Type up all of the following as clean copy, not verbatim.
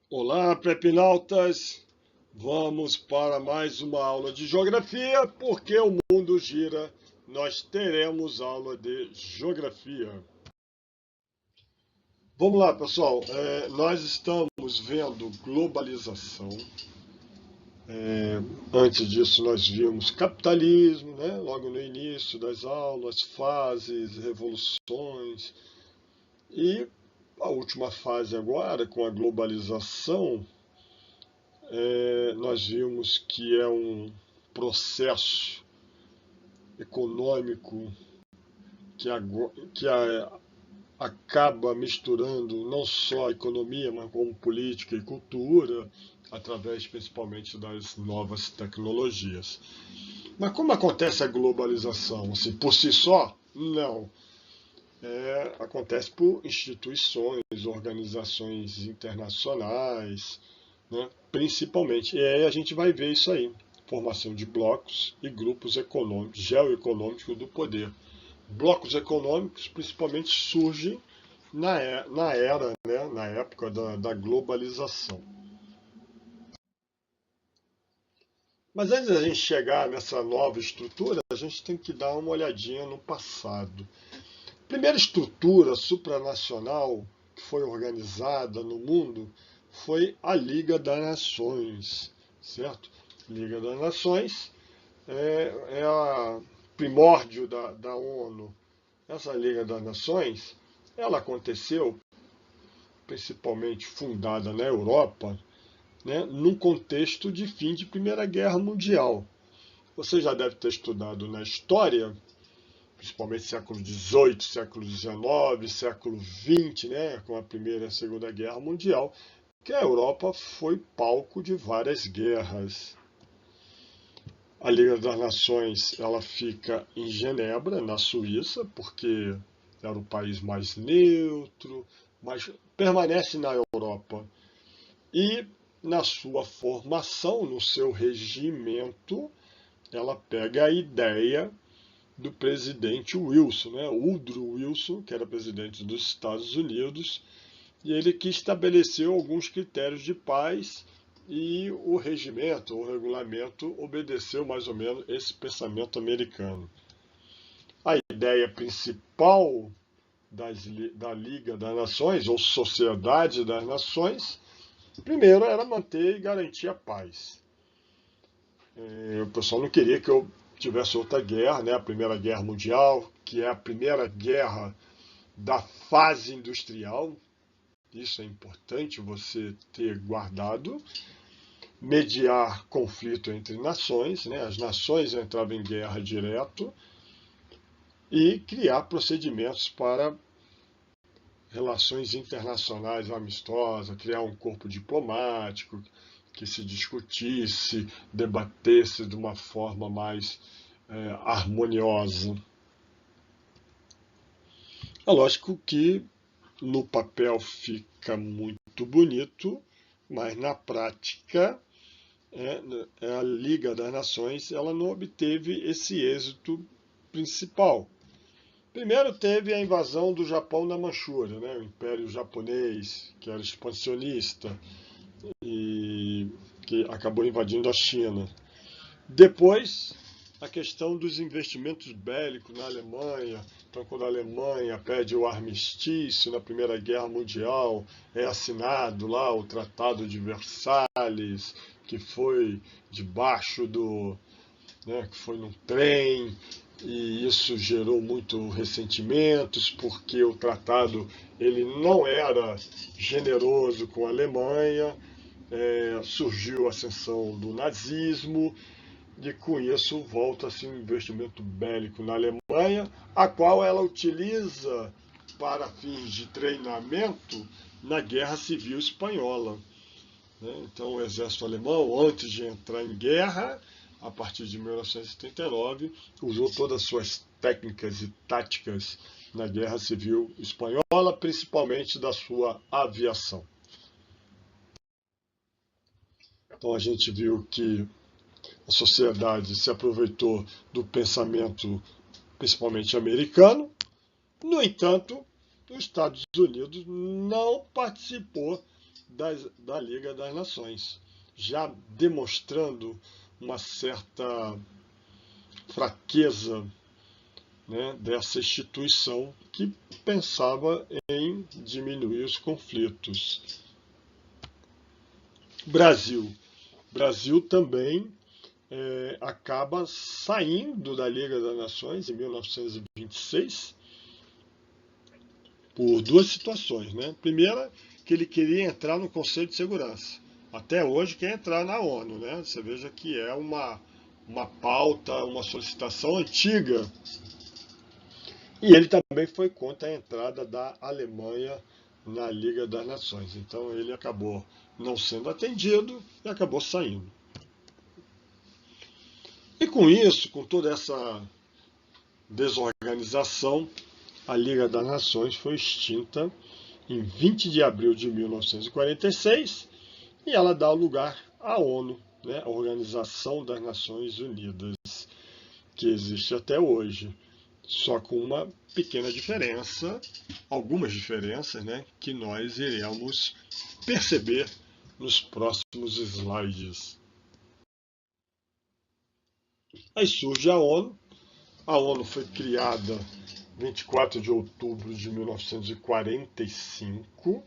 Olá, prepinautas! Vamos para mais uma aula de geografia, porque o mundo gira, nós teremos aula de geografia. Vamos lá, pessoal. Nós estamos vendo globalização. Antes disso, nós vimos capitalismo, né? Logo no início das aulas, fases, revoluções. E a última fase agora, com a globalização, nós vimos que é um processo econômico que acaba misturando não só a economia, mas como política e cultura, através principalmente das novas tecnologias. Mas como acontece a globalização? Assim, por si só? Não. Acontece por instituições, organizações internacionais, né? Principalmente. E aí a gente vai ver isso aí. Formação de blocos e grupos econômicos, geoeconômicos do poder. Blocos econômicos principalmente surgem na era, né, na época da globalização. Mas antes da gente chegar nessa nova estrutura, a gente tem que dar uma olhadinha no passado. A primeira estrutura supranacional que foi organizada no mundo foi a Liga das Nações, certo? Liga das Nações é a primórdio da ONU. Essa Liga das Nações, ela aconteceu principalmente fundada na Europa, né, num contexto de fim de Primeira Guerra Mundial. Você já deve ter estudado na história, principalmente século XVIII, século XIX, século XX, né, com a Primeira e a Segunda Guerra Mundial, que a Europa foi palco de várias guerras. A Liga das Nações ela fica em Genebra, na Suíça, porque era o país mais neutro, mas permanece na Europa. E na sua formação, no seu regimento, ela pega a ideia do presidente Wilson, né? Woodrow Wilson, que era presidente dos Estados Unidos, e ele que estabeleceu alguns critérios de paz e o regimento, o regulamento, obedeceu mais ou menos esse pensamento americano. A ideia principal da Liga das Nações, ou Sociedade das Nações, primeiro era manter e garantir a paz. O pessoal não queria que eu tivesse outra guerra, né? A Primeira Guerra Mundial, que é a primeira guerra da fase industrial. Isso é importante você ter guardado. Mediar conflito entre nações, né? As nações entravam em guerra direto, e criar procedimentos para relações internacionais amistosas, criar um corpo diplomático que se discutisse, debatesse de uma forma mais harmoniosa. É lógico que no papel fica muito bonito, mas na prática a Liga das Nações ela não obteve esse êxito principal. Primeiro teve a invasão do Japão na Manchúria, né? O Império Japonês, que era expansionista e que acabou invadindo a China. Depois, a questão dos investimentos bélicos na Alemanha. Então, quando a Alemanha pede o armistício na Primeira Guerra Mundial, é assinado lá o Tratado de Versalhes, que foi debaixo que foi num trem, e isso gerou muito ressentimentos, porque o tratado ele não era generoso com a Alemanha, surgiu a ascensão do nazismo, e com isso volta-se um investimento bélico na Alemanha, a qual ela utiliza para fins de treinamento na Guerra Civil Espanhola. Então, o exército alemão, antes de entrar em guerra, a partir de 1939, usou todas as suas técnicas e táticas na Guerra Civil Espanhola, principalmente da sua aviação. Então, a gente viu que a sociedade se aproveitou do pensamento, principalmente americano. No entanto, os Estados Unidos não participou da Liga das Nações, já demonstrando uma certa fraqueza, né, dessa instituição que pensava em diminuir os conflitos. Brasil. Brasil também acaba saindo da Liga das Nações em 1926 por duas situações, né? Primeira, que ele queria entrar no Conselho de Segurança. Até hoje quer entrar na ONU, né? Você veja que é uma pauta, uma solicitação antiga. E ele também foi contra a entrada da Alemanha na Liga das Nações. Então ele acabou não sendo atendido e acabou saindo. E com isso, com toda essa desorganização, a Liga das Nações foi extinta em 20 de abril de 1946 e ela dá lugar à ONU, né, a Organização das Nações Unidas, que existe até hoje, só com uma pequena diferença, algumas diferenças, né, que nós iremos perceber nos próximos slides. Aí surge a ONU. A ONU foi criada 24 de outubro de 1945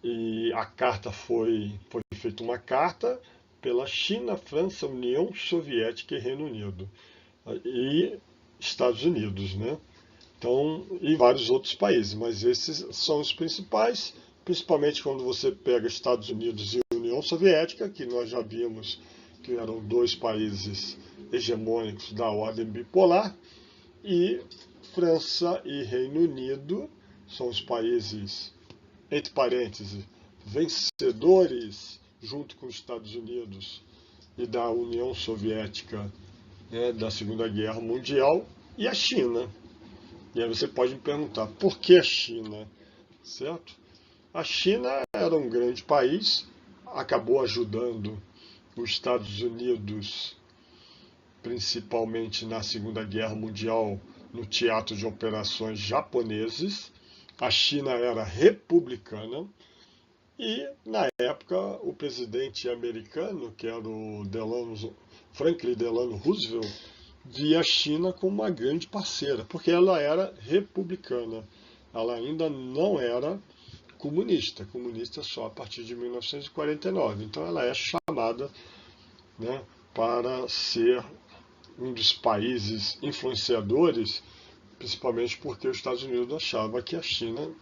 e a carta foi feita uma carta pela China, França, União Soviética e Reino Unido e Estados Unidos, né? Então, e vários outros países, mas esses são os principais, principalmente quando você pega Estados Unidos e União Soviética, que nós já vimos que eram dois países hegemônicos da ordem bipolar, e França e Reino Unido são os países, entre parênteses, vencedores, junto com os Estados Unidos e da União Soviética, né, da Segunda Guerra Mundial, e a China. E aí você pode me perguntar, por que a China? Certo? A China era um grande país, acabou ajudando os Estados Unidos, principalmente na Segunda Guerra Mundial, no teatro de operações japoneses. A China era republicana e, na época, o presidente americano, que era o Franklin Delano Roosevelt, via a China como uma grande parceira, porque ela era republicana. Ela ainda não era comunista, comunista só a partir de 1949. Então ela é chamada, né, para ser um dos países influenciadores, principalmente porque os Estados Unidos achavam que a China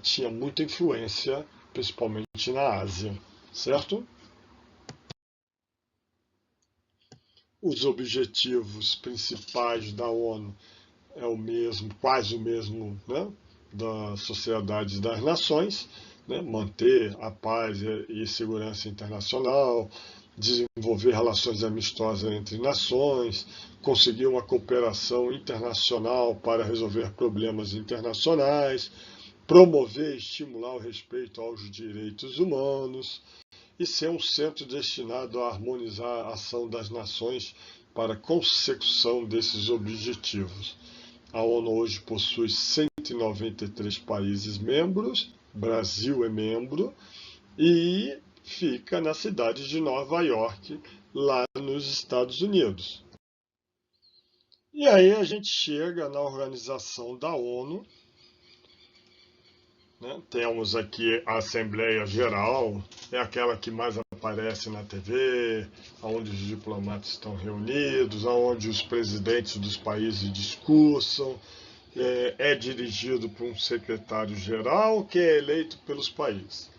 tinha muita influência, principalmente na Ásia, certo? Os objetivos principais da ONU é o mesmo, quase o mesmo, né, das sociedades das nações, né, manter a paz e segurança internacional, desenvolver relações amistosas entre nações, conseguir uma cooperação internacional para resolver problemas internacionais, promover e estimular o respeito aos direitos humanos e ser um centro destinado a harmonizar a ação das nações para a consecução desses objetivos. A ONU hoje possui 193 países membros, Brasil é membro, e fica na cidade de Nova York, lá nos Estados Unidos. E aí a gente chega na organização da ONU, né? Temos aqui a Assembleia Geral, é aquela que mais aparece na TV, onde os diplomatas estão reunidos, onde os presidentes dos países discursam, é dirigido por um secretário-geral que é eleito pelos países.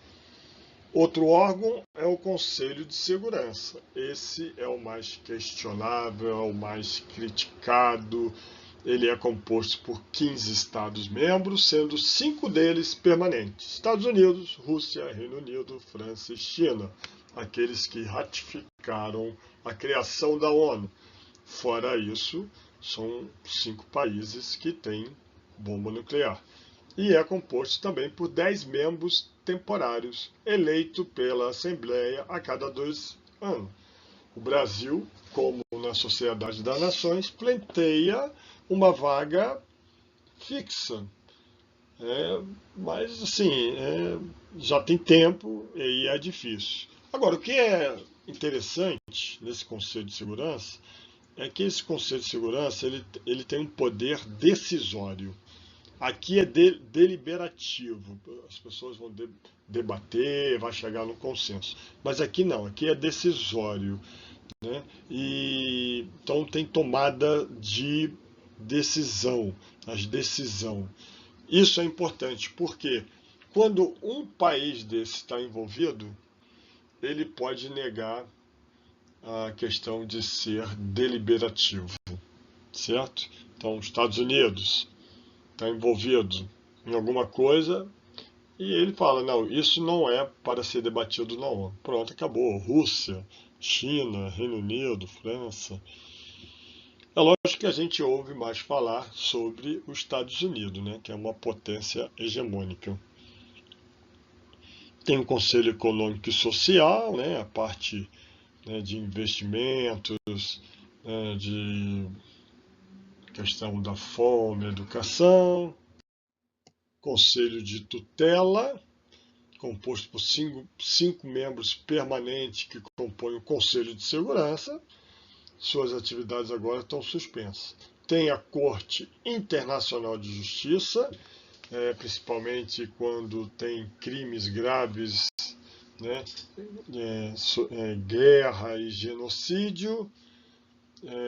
Outro órgão é o Conselho de Segurança. Esse é o mais questionável, é o mais criticado. Ele é composto por 15 Estados-membros, sendo 5 deles permanentes: Estados Unidos, Rússia, Reino Unido, França e China, aqueles que ratificaram a criação da ONU. Fora isso, são 5 países que têm bomba nuclear. E é composto também por 10 membros temporários, eleito pela Assembleia a cada 2 anos. O Brasil, como na Sociedade das Nações, pleiteia uma vaga fixa. Mas, assim, já tem tempo e é difícil. Agora, o que é interessante nesse Conselho de Segurança é que esse Conselho de Segurança ele tem um poder decisório. Aqui é deliberativo. As pessoas vão debater, vai chegar no consenso. Mas aqui não, aqui é decisório, né? E então tem tomada de decisão, as decisão. Isso é importante porque quando um país desse está envolvido, ele pode negar a questão de ser deliberativo, certo? Então, os Estados Unidos está envolvido em alguma coisa e ele fala, não, isso não é para ser debatido na ONU. Pronto, acabou. Rússia, China, Reino Unido, França. É lógico que a gente ouve mais falar sobre os Estados Unidos, né, que é uma potência hegemônica. Tem o Conselho Econômico e Social, né, a parte, né, de investimentos, né, de questão da fome, educação. Conselho de Tutela, composto por cinco membros permanentes que compõem o Conselho de Segurança. Suas atividades agora estão suspensas. Tem a Corte Internacional de Justiça, principalmente quando tem crimes graves, né, guerra e genocídio,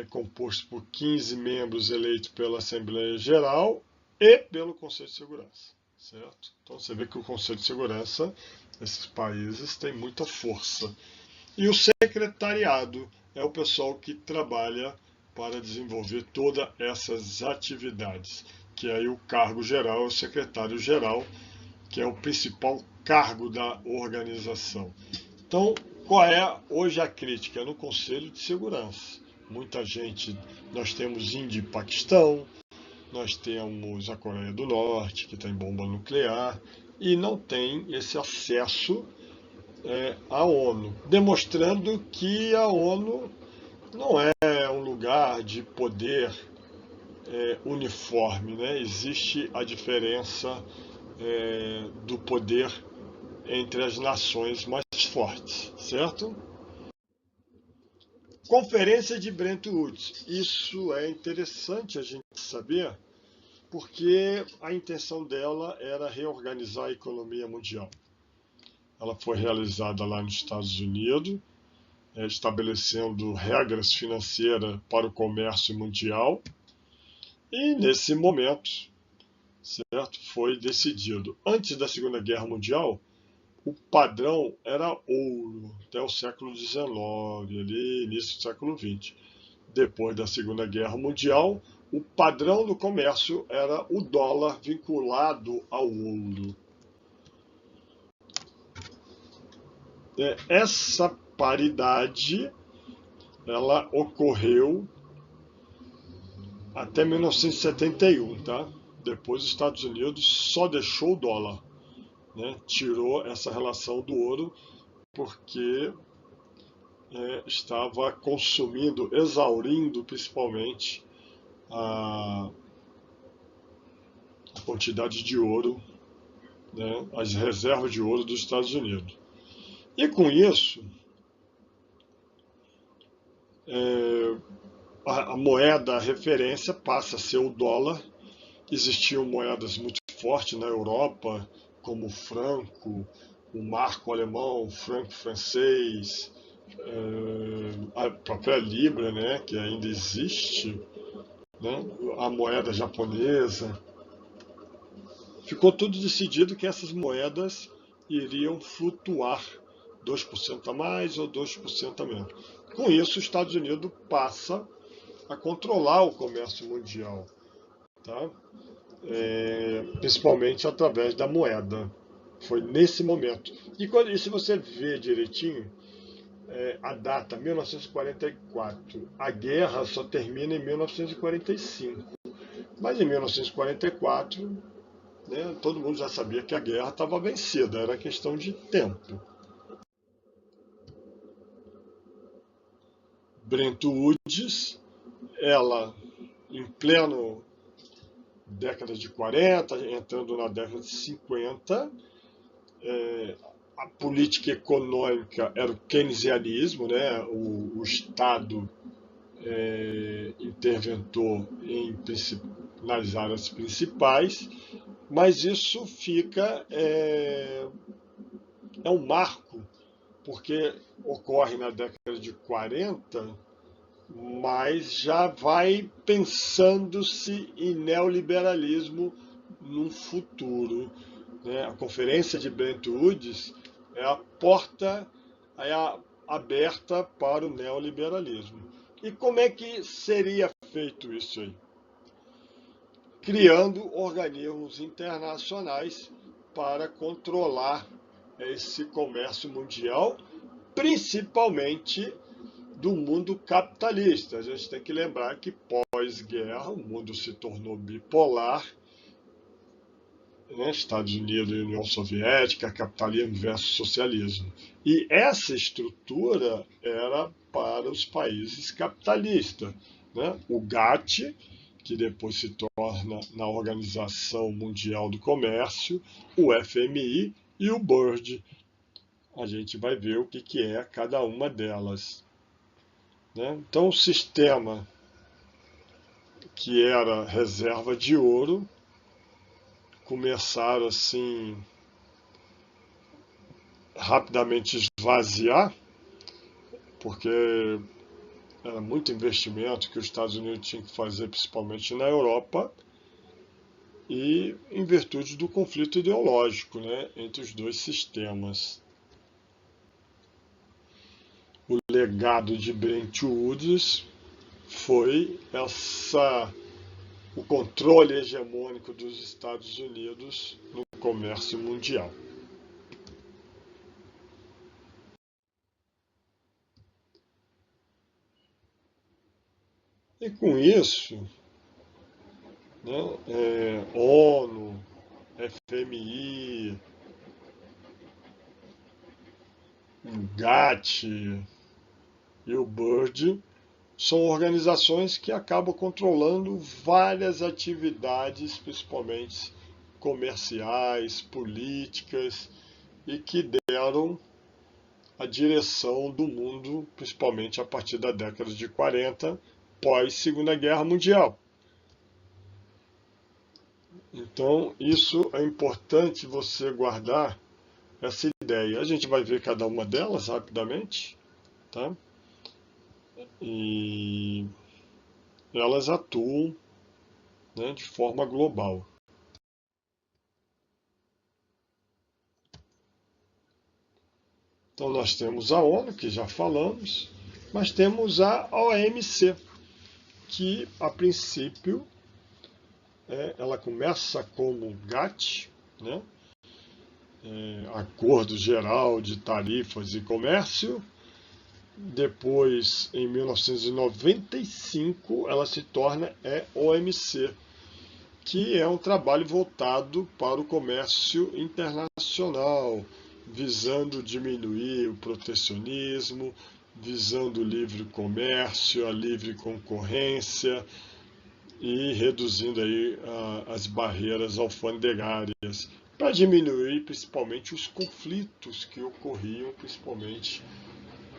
composto por 15 membros eleitos pela Assembleia Geral e pelo Conselho de Segurança, certo? Então você vê que o Conselho de Segurança, esses países, tem muita força. E o secretariado é o pessoal que trabalha para desenvolver todas essas atividades, que aí o cargo geral é o secretário-geral, que é o principal cargo da organização. Então, qual é hoje a crítica? No Conselho de Segurança. Muita gente, nós temos Índia e Paquistão, nós temos a Coreia do Norte, que tem bomba nuclear, e não tem esse acesso à ONU, demonstrando que a ONU não é um lugar de poder uniforme, né? Existe a diferença do poder entre as nações mais fortes, certo? Conferência de Bretton Woods. Isso é interessante a gente saber, porque a intenção dela era reorganizar a economia mundial. Ela foi realizada lá nos Estados Unidos, estabelecendo regras financeiras para o comércio mundial, e nesse momento, certo, foi decidido. Antes da Segunda Guerra Mundial, o padrão era ouro, até o século XIX, ali, início do século XX. Depois da Segunda Guerra Mundial, o padrão do comércio era o dólar vinculado ao ouro. Essa paridade ela ocorreu até 1971, tá? Depois os Estados Unidos só deixou o dólar, né? Tirou essa relação do ouro porque estava consumindo, exaurindo principalmente a quantidade de ouro, né? As reservas de ouro dos Estados Unidos. E com isso, a moeda a referência passa a ser o dólar. Existiam moedas muito fortes na Europa, como o franco, o marco alemão, o franco francês, a própria Libra, né, que ainda existe, né, a moeda japonesa. Ficou tudo decidido que essas moedas iriam flutuar 2% a mais ou 2% a menos. Com isso, os Estados Unidos passa a controlar o comércio mundial, tá? Principalmente através da moeda. Foi nesse momento. E se você ver direitinho, a data 1944, a guerra só termina em 1945. Mas em 1944, né, todo mundo já sabia que a guerra estava vencida, era questão de tempo. Bretton Woods, ela, em pleno década de 40, entrando na década de 50, a política econômica era o keynesianismo, né? O Estado interventor nas áreas principais, mas isso é um marco, porque ocorre na década de 40, mas já vai pensando-se em neoliberalismo no futuro, né? A conferência de Bretton Woods é a porta aberta para o neoliberalismo. E como é que seria feito isso aí? Criando organismos internacionais para controlar esse comércio mundial, principalmente do mundo capitalista. A gente tem que lembrar que pós-guerra o mundo se tornou bipolar, né? Estados Unidos e União Soviética, capitalismo versus socialismo. E essa estrutura era para os países capitalistas, né? O GATT, que depois se torna na Organização Mundial do Comércio, o FMI e o BIRD. A gente vai ver o que é cada uma delas, né? Então, o sistema que era reserva de ouro começaram assim rapidamente esvaziar, porque era muito investimento que os Estados Unidos tinham que fazer, principalmente na Europa, e em virtude do conflito ideológico, né, entre os dois sistemas. O legado de Bretton Woods foi o controle hegemônico dos Estados Unidos no comércio mundial. E com isso, né, ONU, FMI, o GATT e o BIRD são organizações que acabam controlando várias atividades, principalmente comerciais, políticas, e que deram a direção do mundo, principalmente a partir da década de 40, pós-Segunda Guerra Mundial. Então, isso é importante você guardar essa ideia. A gente vai ver cada uma delas rapidamente, tá? E elas atuam, né, de forma global. Então, nós temos a ONU, que já falamos, mas temos a OMC, que, a princípio, ela começa como GATT, né? Acordo Geral de Tarifas e Comércio. Depois, em 1995, ela se torna OMC, que é um trabalho voltado para o comércio internacional, visando diminuir o protecionismo, visando o livre comércio, a livre concorrência e reduzindo aí as barreiras alfandegárias, para diminuir principalmente os conflitos que ocorriam principalmente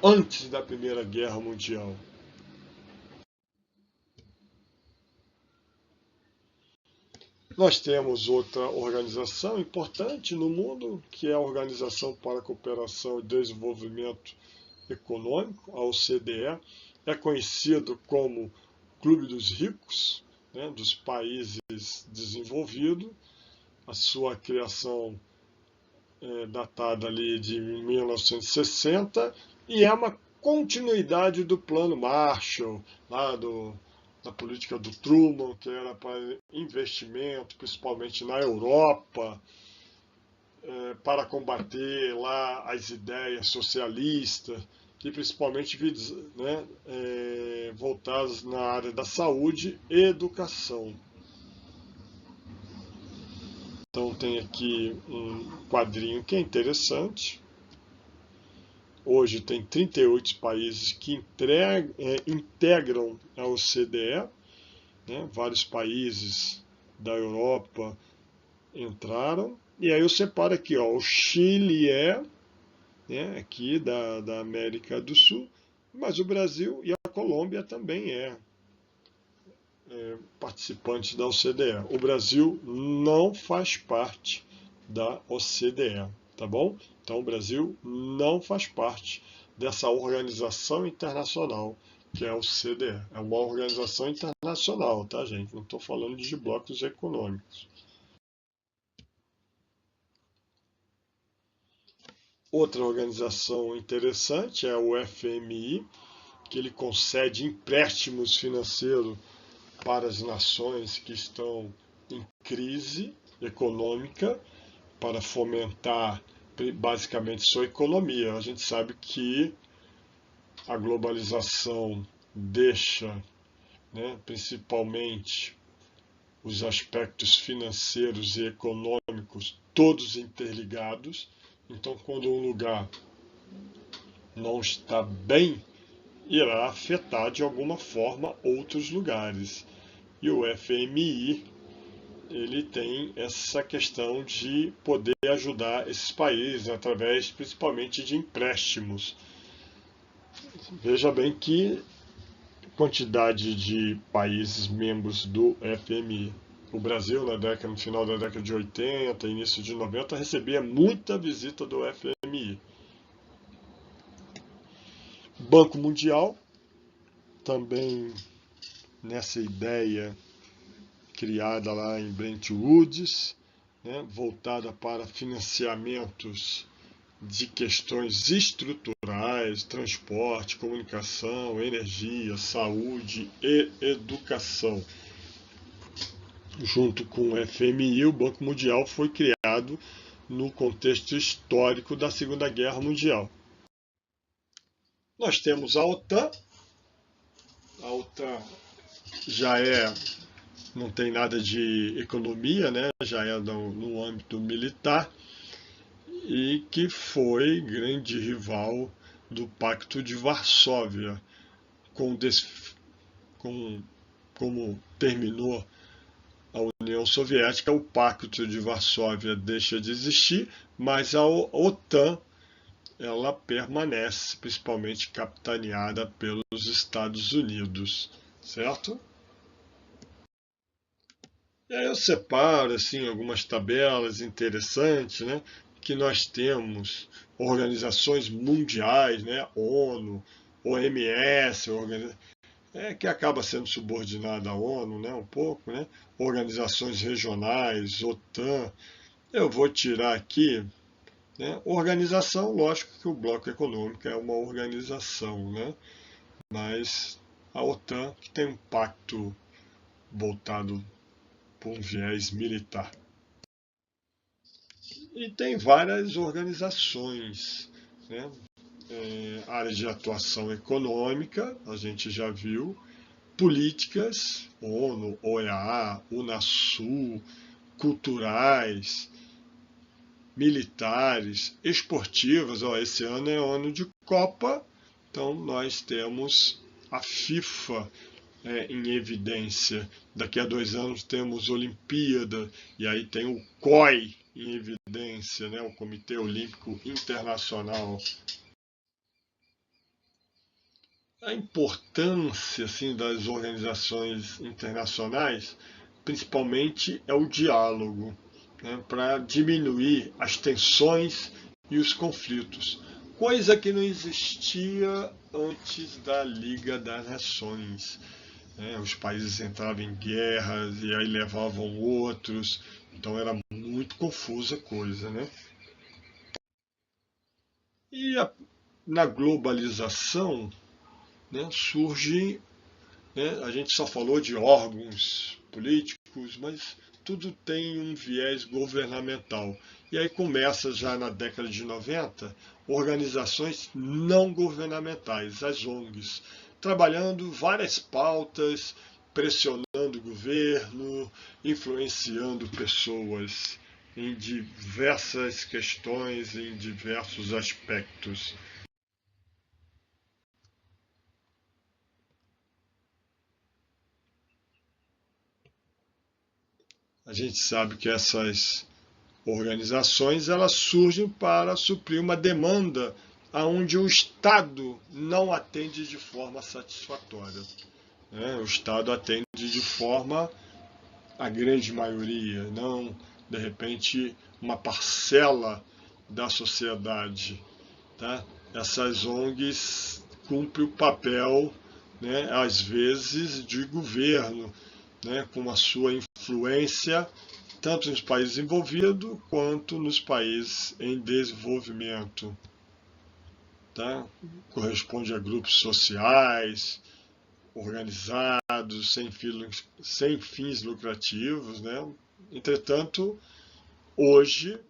antes da Primeira Guerra Mundial. Nós temos outra organização importante no mundo, que é a Organização para a Cooperação e Desenvolvimento Econômico, a OCDE. É conhecido como Clube dos Ricos, né, dos países desenvolvidos. A sua criação é datada ali de 1960 e é uma continuidade do Plano Marshall, lá da política do Truman, que era para investimento, principalmente na Europa, para combater lá as ideias socialistas, e principalmente, né, voltadas na área da saúde e educação. Então tem aqui um quadrinho que é interessante. Hoje tem 38 países que integram a OCDE, né? Vários países da Europa entraram. E aí eu separo aqui, ó, o Chile né, aqui da América do Sul, mas o Brasil e a Colômbia também participantes da OCDE. O Brasil não faz parte da OCDE, tá bom? Então o Brasil não faz parte dessa organização internacional que é a OCDE. É uma organização internacional, tá, gente? Não estou falando de blocos econômicos. Outra organização interessante é o FMI, que ele concede empréstimos financeiros para as nações que estão em crise econômica, para fomentar basicamente sua economia. A gente sabe que a globalização deixa, né, principalmente os aspectos financeiros e econômicos todos interligados. Então, quando um lugar não está bem, irá afetar de alguma forma outros lugares. E o FMI, ele tem essa questão de poder ajudar esses países através principalmente de empréstimos. Veja bem que quantidade de países membros do FMI. O Brasil, no final da década de 80, início de 90, recebia muita visita do FMI. Banco Mundial, também nessa ideia criada lá em Bretton Woods, né, voltada para financiamentos de questões estruturais, transporte, comunicação, energia, saúde e educação. Junto com o FMI, o Banco Mundial foi criado no contexto histórico da Segunda Guerra Mundial. Nós temos a OTAN. A OTAN já não tem nada de economia, né? Já é no âmbito militar, e que foi grande rival do Pacto de Varsóvia, como terminou a União Soviética, o Pacto de Varsóvia deixa de existir, mas a OTAN ela permanece, principalmente capitaneada pelos Estados Unidos, certo? E aí eu separo assim algumas tabelas interessantes, né, que nós temos organizações mundiais, né, ONU, OMS, que acaba sendo subordinada à ONU, né, um pouco, né, organizações regionais, OTAN. Eu vou tirar aqui, né, organização, lógico que o bloco econômico é uma organização, né, mas a OTAN que tem um pacto voltado por um viés militar. E tem várias organizações, né? Áreas de atuação econômica, a gente já viu, políticas, ONU, OEA, Unasul, culturais, militares, esportivas. Ó, esse ano é ano de Copa, então nós temos a FIFA em evidência. Daqui a 2 anos temos Olimpíada, e aí tem o COI em evidência, né, o Comitê Olímpico Internacional. A importância assim, das organizações internacionais, principalmente, é o diálogo, né, para diminuir as tensões e os conflitos, coisa que não existia antes da Liga das Nações. Os países entravam em guerras e aí levavam outros, então era muito confusa a coisa, né? E na globalização, né, surge, né, a gente só falou de órgãos políticos, mas tudo tem um viés governamental. E aí começa já na década de 90, organizações não governamentais, as ONGs, trabalhando várias pautas, pressionando o governo, influenciando pessoas em diversas questões, em diversos aspectos. gente sabe que essas organizações elas surgem para suprir uma demanda aonde o Estado não atende de forma satisfatória. Né? O Estado atende de forma a grande maioria, não de repente uma parcela da sociedade. Tá? Essas ONGs cumprem o papel, né, às vezes, de governo, né, com a sua influência tanto nos países envolvidos quanto nos países em desenvolvimento. Tá? Corresponde a grupos sociais, organizados, sem fins lucrativos. Né? Entretanto, hoje,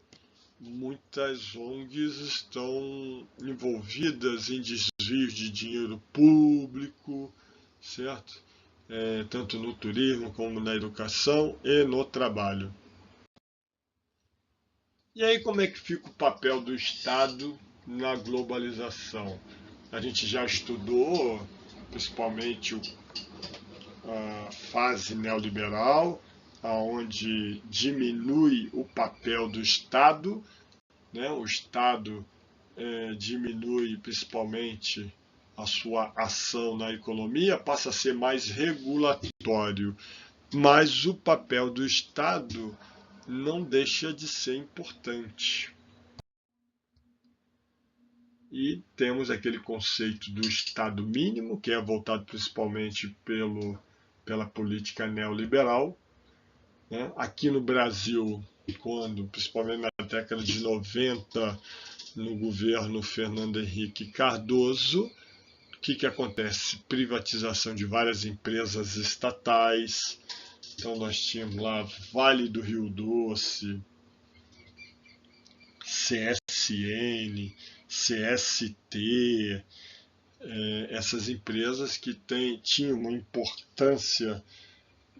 muitas ONGs estão envolvidas em desvios de dinheiro público, certo? Tanto no turismo como na educação e no trabalho. E aí como é que fica o papel do Estado na globalização? A gente já estudou, principalmente a fase neoliberal, onde diminui o papel do Estado, né? O Estado diminui principalmente a sua ação na economia, passa a ser mais regulatório, mas o papel do Estado não deixa de ser importante. E temos aquele conceito do Estado mínimo, que é voltado principalmente pela política neoliberal. Né? Aqui no Brasil, principalmente na década de 90, no governo Fernando Henrique Cardoso, o que acontece? Privatização de várias empresas estatais. Então nós tínhamos lá Vale do Rio Doce, CSN, CST, essas empresas que tinham uma importância,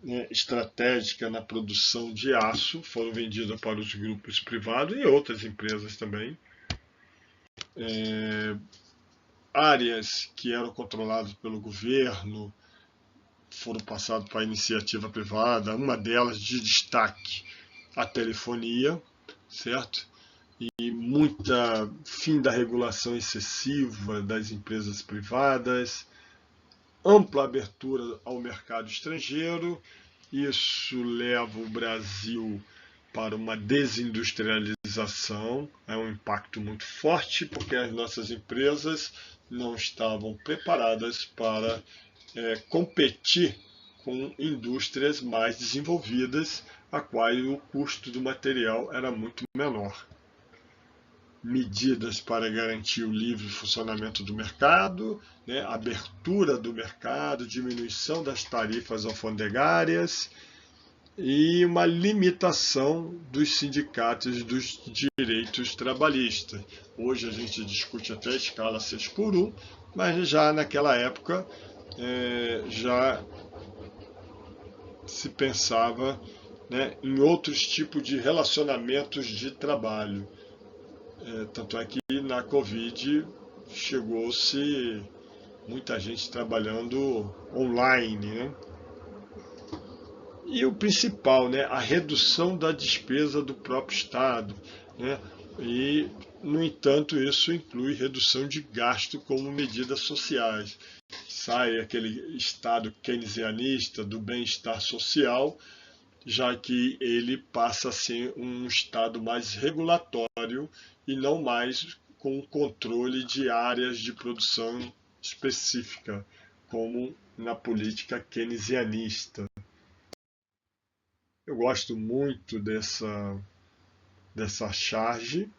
né, estratégica na produção de aço, foram vendidas para os grupos privados e outras empresas também. Áreas que eram controladas pelo governo foram passadas para a iniciativa privada, uma delas de destaque, a telefonia, certo? E muita fim da regulação excessiva das empresas privadas, ampla abertura ao mercado estrangeiro. Isso leva o Brasil para uma desindustrialização, é um impacto muito forte, porque as nossas empresas não estavam preparadas para competir com indústrias mais desenvolvidas, a qual o custo do material era muito menor. Medidas para garantir o livre funcionamento do mercado, né, abertura do mercado, diminuição das tarifas alfandegárias e uma limitação dos sindicatos e dos direitos trabalhistas. Hoje a gente discute até a escala 6x1, mas já naquela época já se pensava, né, em outros tipos de relacionamentos de trabalho. Tanto é que na Covid chegou-se muita gente trabalhando online, né? E o principal, né, a redução da despesa do próprio Estado, né? E, no entanto, isso inclui redução de gasto como medidas sociais. Sai aquele Estado keynesianista do bem-estar social, já que ele passa a ser um Estado mais regulatório e não mais com controle de áreas de produção específica, como na política keynesianista. Eu gosto muito dessa charge,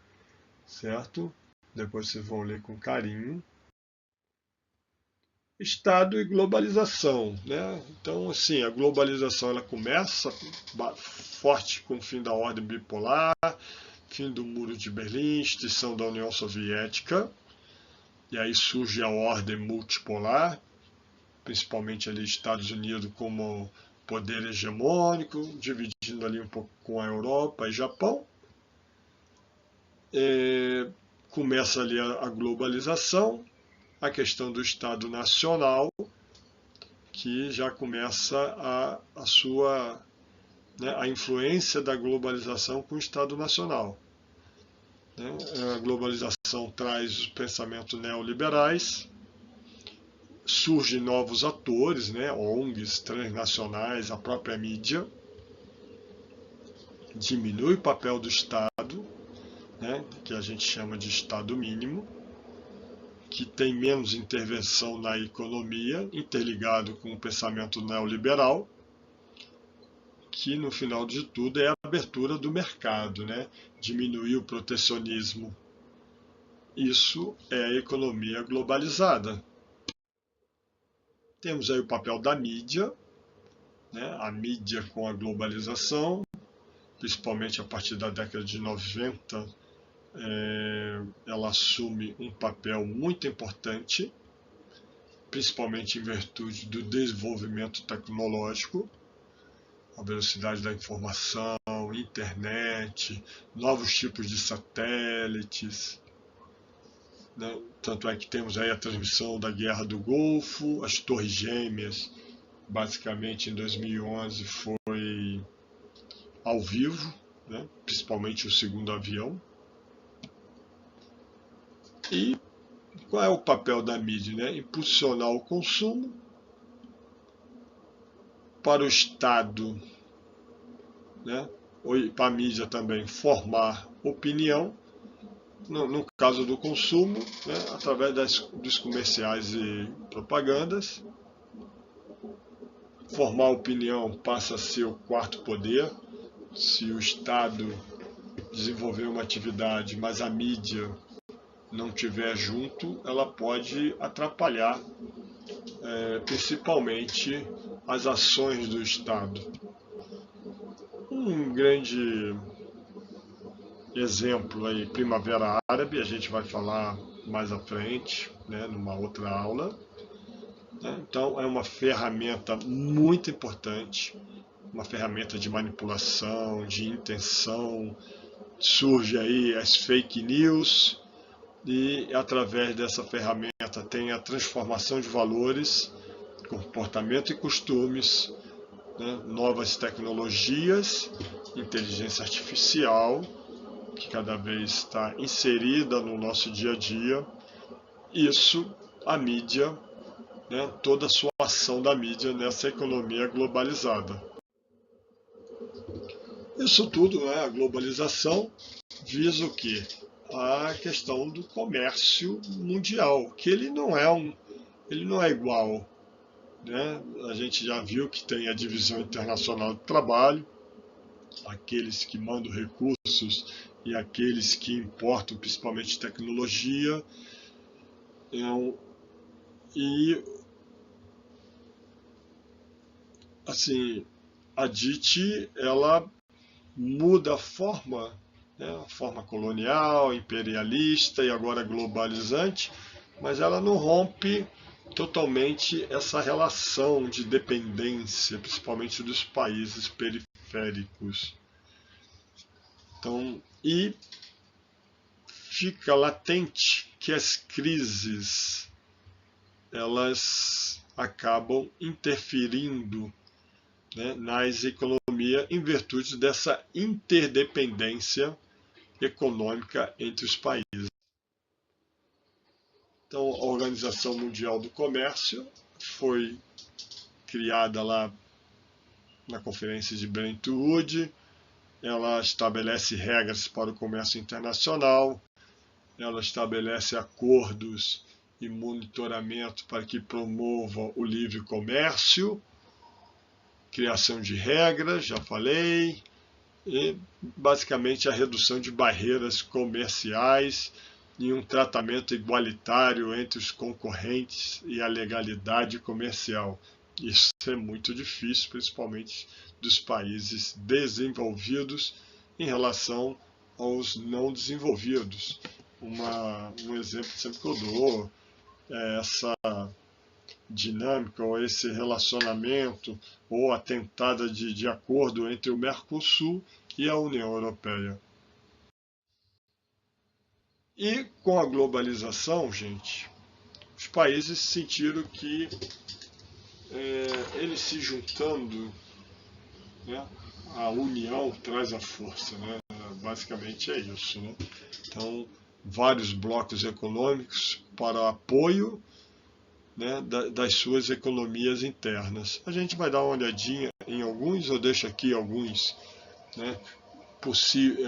certo? Depois vocês vão ler com carinho. Estado e globalização, né? Então, assim, a globalização ela começa forte com o fim da ordem bipolar, fim do Muro de Berlim, extinção da União Soviética, e aí surge a ordem multipolar, principalmente ali Estados Unidos como poder hegemônico, dividindo ali um pouco com a Europa e Japão. Começa ali a globalização, a questão do Estado Nacional, que já começa a sua né, a influência da globalização com o Estado Nacional. Né? A globalização traz os pensamentos neoliberais, surgem novos atores, né, ONGs, transnacionais, a própria mídia, diminui o papel do Estado, né, que a gente chama de Estado mínimo, que tem menos intervenção na economia, interligado com o pensamento neoliberal, que no final de tudo é a abertura do mercado, né? Diminuir o protecionismo. Isso é a economia globalizada. Temos aí o papel da mídia, né? A mídia com a globalização, principalmente a partir da década de 90, ela assume um papel muito importante, principalmente em virtude do desenvolvimento tecnológico, a velocidade da informação, internet, novos tipos de satélites, né? Tanto é que temos aí a transmissão da Guerra do Golfo, as Torres Gêmeas, basicamente em 2011 foi ao vivo, né? Principalmente o segundo avião. E qual é o papel da mídia? Né? Impulsionar o consumo, para o Estado, né? Para a mídia também, formar opinião, no caso do consumo, né? Através dos comerciais e propagandas. Formar opinião passa a ser o quarto poder. Se o Estado desenvolver uma atividade, mas a mídia não estiver junto, ela pode atrapalhar principalmente as ações do Estado. Um grande exemplo aí, Primavera Árabe, a gente vai falar mais à frente, né, numa outra aula. Então é uma ferramenta muito importante, uma ferramenta de manipulação, de intenção. Surge aí as fake news e através dessa ferramenta tem a transformação de valores, comportamento e costumes, né, novas tecnologias, inteligência artificial, que cada vez está inserida no nosso dia a dia. Isso, a mídia, né, toda a sua ação da mídia nessa economia globalizada. Isso tudo, né, a globalização, visa o quê? A questão do comércio mundial, que ele não é igual. Né? A gente já viu que tem a divisão internacional do trabalho, aqueles que mandam recursos e aqueles que importam principalmente tecnologia. E assim, a DIT, ela muda a forma, né? A forma colonial, imperialista e agora globalizante, mas ela não rompe totalmente essa relação de dependência, principalmente dos países periféricos. Então, e fica latente que as crises elas acabam interferindo, né, nas economias em virtude dessa interdependência econômica entre os países. Então, a Organização Mundial do Comércio foi criada lá na Conferência de Bretton Woods. Ela estabelece regras para o comércio internacional, ela estabelece acordos e monitoramento para que promova o livre comércio, criação de regras, já falei, e basicamente a redução de barreiras comerciais e um tratamento igualitário entre os concorrentes e a legalidade comercial. Isso é muito difícil, principalmente dos países desenvolvidos em relação aos não desenvolvidos. Um exemplo sempre que eu dou é essa dinâmica ou esse relacionamento ou a tentada de acordo entre o Mercosul e a União Europeia. E com a globalização, gente, os países sentiram que eles se juntando, né, a união traz a força, né? Basicamente é isso, né? Então, vários blocos econômicos para apoio, né, das suas economias internas. A gente vai dar uma olhadinha em alguns, eu deixo aqui alguns, né,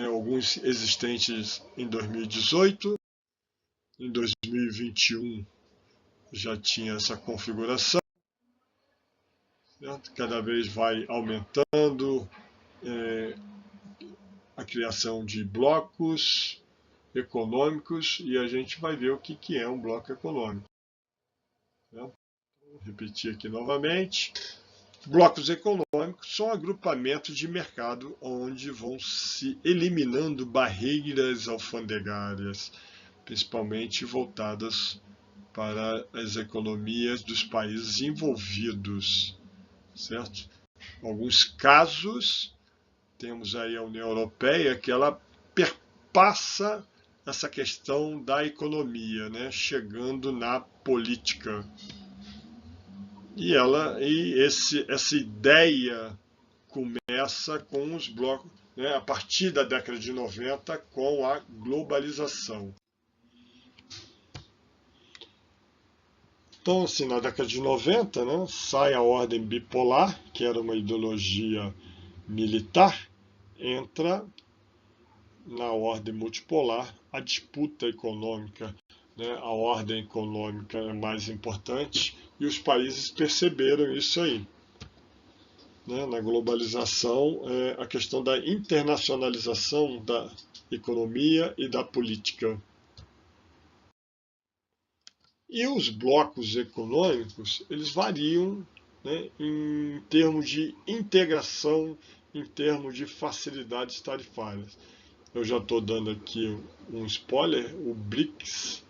alguns existentes em 2018, em 2021 já tinha essa configuração, né, cada vez vai aumentando a criação de blocos econômicos e a gente vai ver o que é um bloco econômico. Né? Vou repetir aqui novamente. Blocos econômicos são agrupamentos de mercado onde vão se eliminando barreiras alfandegárias, principalmente voltadas para as economias dos países envolvidos, certo? Alguns casos, temos aí a União Europeia, que ela perpassa essa questão da economia, né, chegando na política. E essa ideia começa com os blocos, né, a partir da década de 90, com a globalização. Então, assim, na década de 90, né, sai a ordem bipolar, que era uma ideologia militar, entra na ordem multipolar a disputa econômica, né, a ordem econômica é mais importante e os países perceberam isso aí. Né, na globalização, a questão da internacionalização da economia e da política. E os blocos econômicos, eles variam, né, em termos de integração, em termos de facilidades tarifárias. Eu já estou dando aqui um spoiler, o BRICS,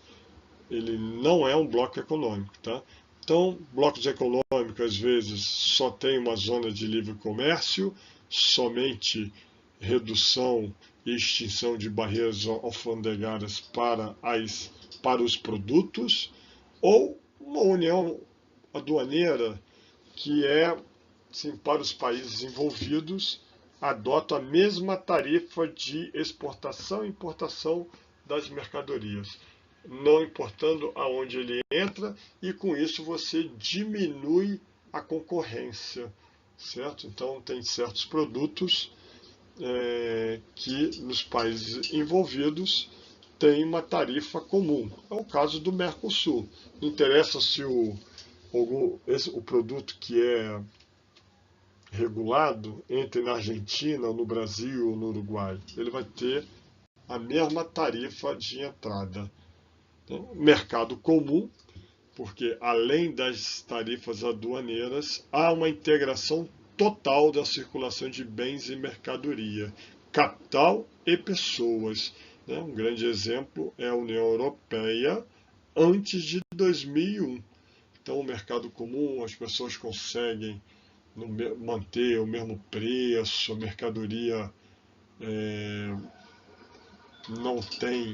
ele não é um bloco econômico, tá? Então, blocos econômicos, às vezes, só tem uma zona de livre comércio, somente redução e extinção de barreiras alfandegárias para os produtos, ou uma união aduaneira que sim, para os países envolvidos, adota a mesma tarifa de exportação e importação das mercadorias, não importando aonde ele entra, e com isso você diminui a concorrência, certo? Então tem certos produtos que nos países envolvidos tem uma tarifa comum. É o caso do Mercosul. Não interessa se o produto que é regulado entre na Argentina, no Brasil ou no Uruguai. Ele vai ter a mesma tarifa de entrada. Então, mercado comum, porque além das tarifas aduaneiras, há uma integração total da circulação de bens e mercadoria, capital e pessoas. Um grande exemplo é a União Europeia antes de 2001. Então, o mercado comum, as pessoas conseguem manter o mesmo preço, a mercadoria não tem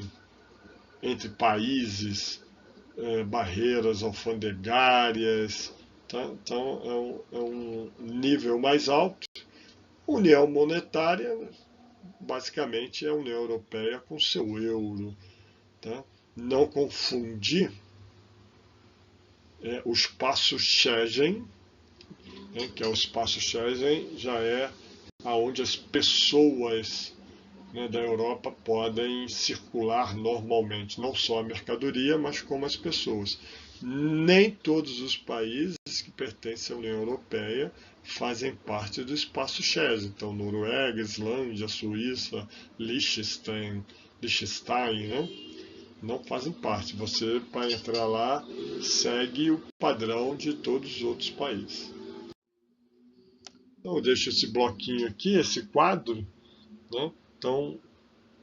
entre países barreiras alfandegárias. Tá? Então, é um nível mais alto. União monetária, basicamente, é a União Europeia com seu euro. Tá? Não confundir o espaço Schengen, que é o espaço Schengen, já é aonde as pessoas, né, da Europa podem circular normalmente, não só a mercadoria, mas como as pessoas. Nem todos os países que pertencem à União Europeia fazem parte do espaço Schengen. Então, Noruega, Islândia, Suíça, Liechtenstein, né, não fazem parte. Você, para entrar lá, segue o padrão de todos os outros países. Então, eu deixo esse bloquinho aqui, esse quadro, né? Então,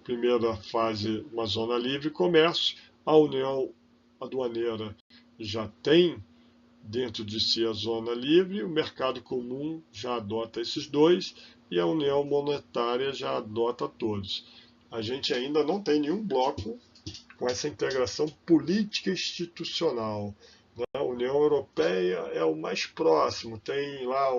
primeira fase, uma zona livre comércio. A União Aduaneira já tem dentro de si a zona livre, o mercado comum já adota esses dois e a União Monetária já adota todos. A gente ainda não tem nenhum bloco com essa integração política institucional. A União Europeia é o mais próximo, tem lá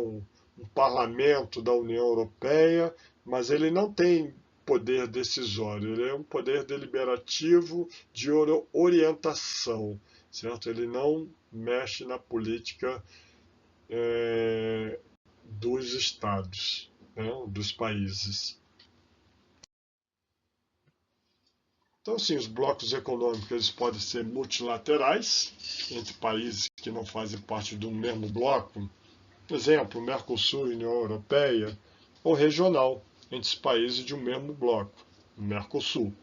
um parlamento da União Europeia, mas ele não tem poder decisório, ele é um poder deliberativo de orientação, certo? Ele não mexe na política dos estados, né, dos países. Então, sim, os blocos econômicos eles podem ser multilaterais, entre países que não fazem parte do mesmo bloco, por exemplo, Mercosul e União Europeia, ou regional, entre os países de um mesmo bloco, Mercosul,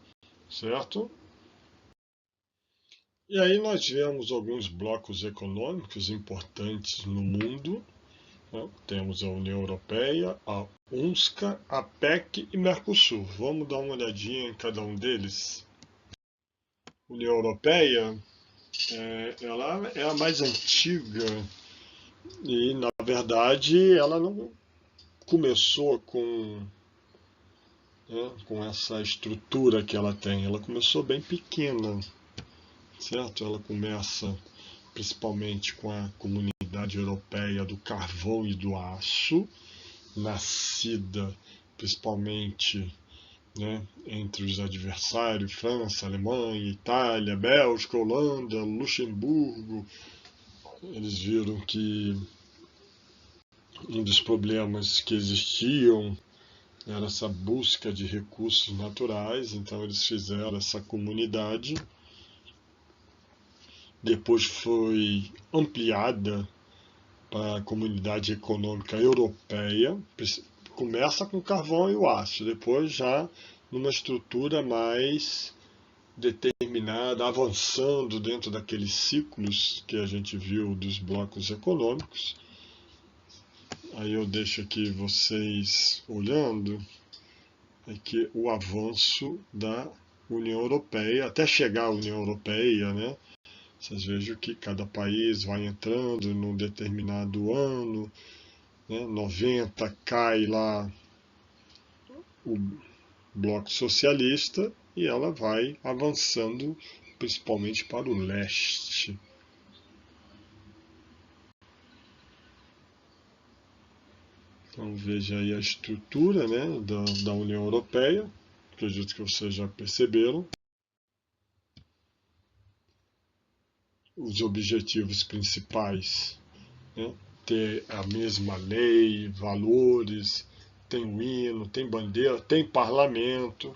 certo? E aí nós vemos alguns blocos econômicos importantes no mundo, né? Temos a União Europeia, a UNSCA, a PEC e Mercosul. Vamos dar uma olhadinha em cada um deles. União Europeia, ela é a mais antiga e, na verdade, ela não começou com essa estrutura que ela tem. Ela começou bem pequena, certo? Ela começa principalmente com a Comunidade Europeia do Carvão e do Aço, nascida principalmente, né, entre os adversários, França, Alemanha, Itália, Bélgica, Holanda, Luxemburgo. Eles viram que um dos problemas que existiam era essa busca de recursos naturais, então eles fizeram essa comunidade. Depois foi ampliada para a Comunidade Econômica Europeia. Começa com o carvão e o aço, depois já numa estrutura mais determinada, avançando dentro daqueles ciclos que a gente viu dos blocos econômicos. Aí eu deixo aqui vocês olhando aqui o avanço da União Europeia, até chegar à União Europeia, né? Vocês vejam que cada país vai entrando num determinado ano, né? 90 cai lá o bloco socialista e ela vai avançando principalmente para o leste. Então veja aí a estrutura, né, da União Europeia, acredito que vocês já perceberam. Os objetivos principais, né, ter a mesma lei, valores, tem o hino, tem bandeira, tem parlamento,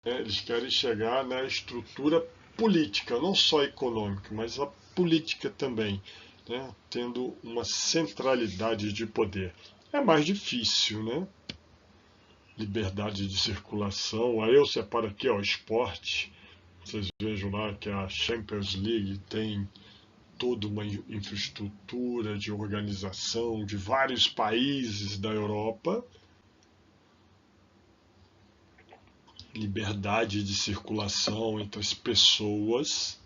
né, eles querem chegar na estrutura política, não só econômica, mas a política também, né, tendo uma centralidade de poder. É mais difícil, né? Liberdade de circulação. Aí eu separo aqui, ó, esporte. Vocês vejam lá que a Champions League tem toda uma infraestrutura de organização de vários países da Europa. Liberdade de circulação entre as pessoas.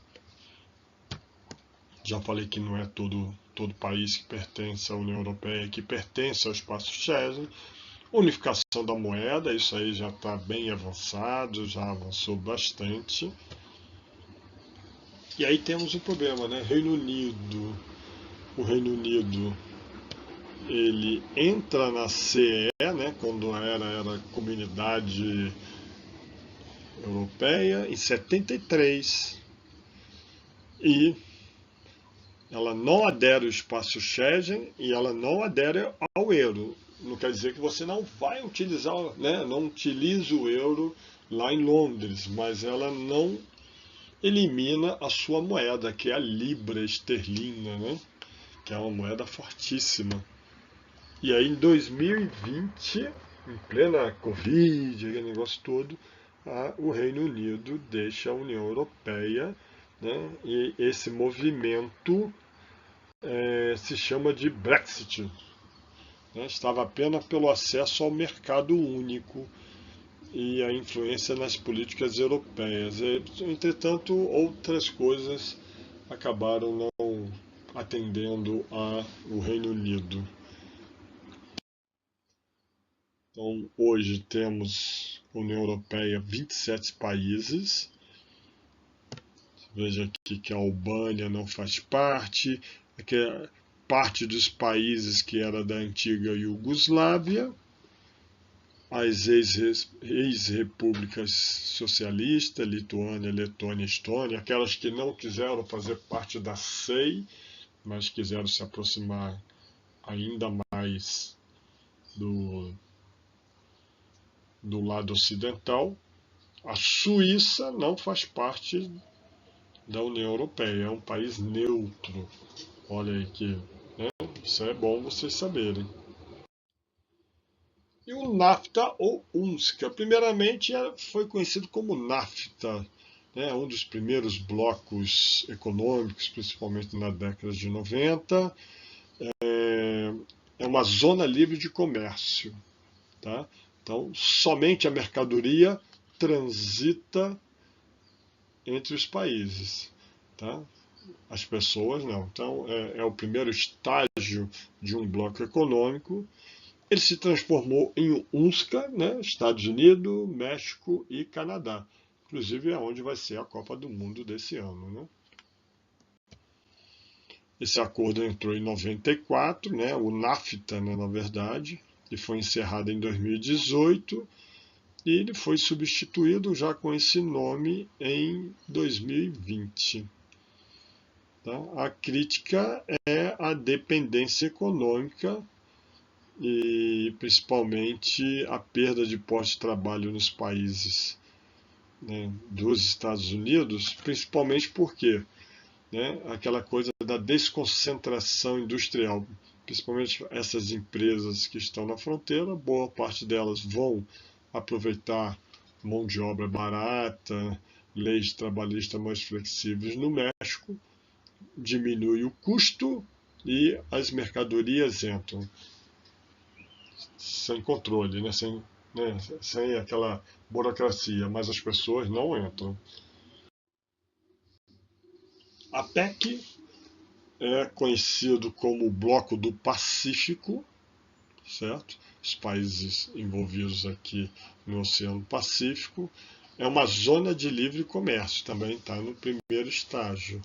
Já falei que não é todo país que pertence à União Europeia que pertence ao espaço Schengen. Unificação da moeda, isso aí já está bem avançado, já avançou bastante. E aí temos um problema, né? Reino Unido. O Reino Unido ele entra na CE, né? Quando era Comunidade Europeia, em 73. E ela não adere ao espaço Schengen e ela não adere ao euro. Não quer dizer que você não vai utilizar, né? Não utiliza o euro lá em Londres, mas ela não elimina a sua moeda, que é a libra esterlina, né? Que é uma moeda fortíssima. E aí em 2020, em plena Covid, aquele negócio todo, o Reino Unido deixa a União Europeia, né? E esse movimento se chama de Brexit. Né? Estava apenas pelo acesso ao mercado único e a influência nas políticas europeias. Entretanto, outras coisas acabaram não atendendo ao Reino Unido. Então, hoje temos União Europeia 27 países. Veja aqui que a Albânia não faz parte. Aqui parte dos países que era da antiga Iugoslávia, as ex-repúblicas socialistas, Lituânia, Letônia, Estônia, aquelas que não quiseram fazer parte da CEI, mas quiseram se aproximar ainda mais do lado ocidental. A Suíça não faz parte da União Europeia, é um país neutro. Olha aí que, né? Isso é bom vocês saberem. E o NAFTA ou UNSCA, primeiramente foi conhecido como NAFTA, né? Um dos primeiros blocos econômicos, principalmente na década de 90. É uma zona livre de comércio. Tá? Então, somente a mercadoria transita entre os países. Tá? As pessoas não. Então, é o primeiro estágio de um bloco econômico. Ele se transformou em UNSCA, né? Estados Unidos, México e Canadá. Inclusive é onde vai ser a Copa do Mundo desse ano. Né? Esse acordo entrou em 94, né? O NAFTA, né, na verdade, e foi encerrado em 2018. E ele foi substituído já com esse nome em 2020. Tá? A crítica é a dependência econômica e principalmente a perda de postos de trabalho nos países, né, dos Estados Unidos, principalmente porque, né, aquela coisa da desconcentração industrial, principalmente essas empresas que estão na fronteira, boa parte delas vão aproveitar mão de obra barata, leis trabalhistas mais flexíveis no México, diminui o custo e as mercadorias entram sem controle, né? Sem aquela burocracia, mas as pessoas não entram. A PEC é conhecido como o Bloco do Pacífico, certo? Os países envolvidos aqui no Oceano Pacífico. É uma zona de livre comércio, também está no primeiro estágio.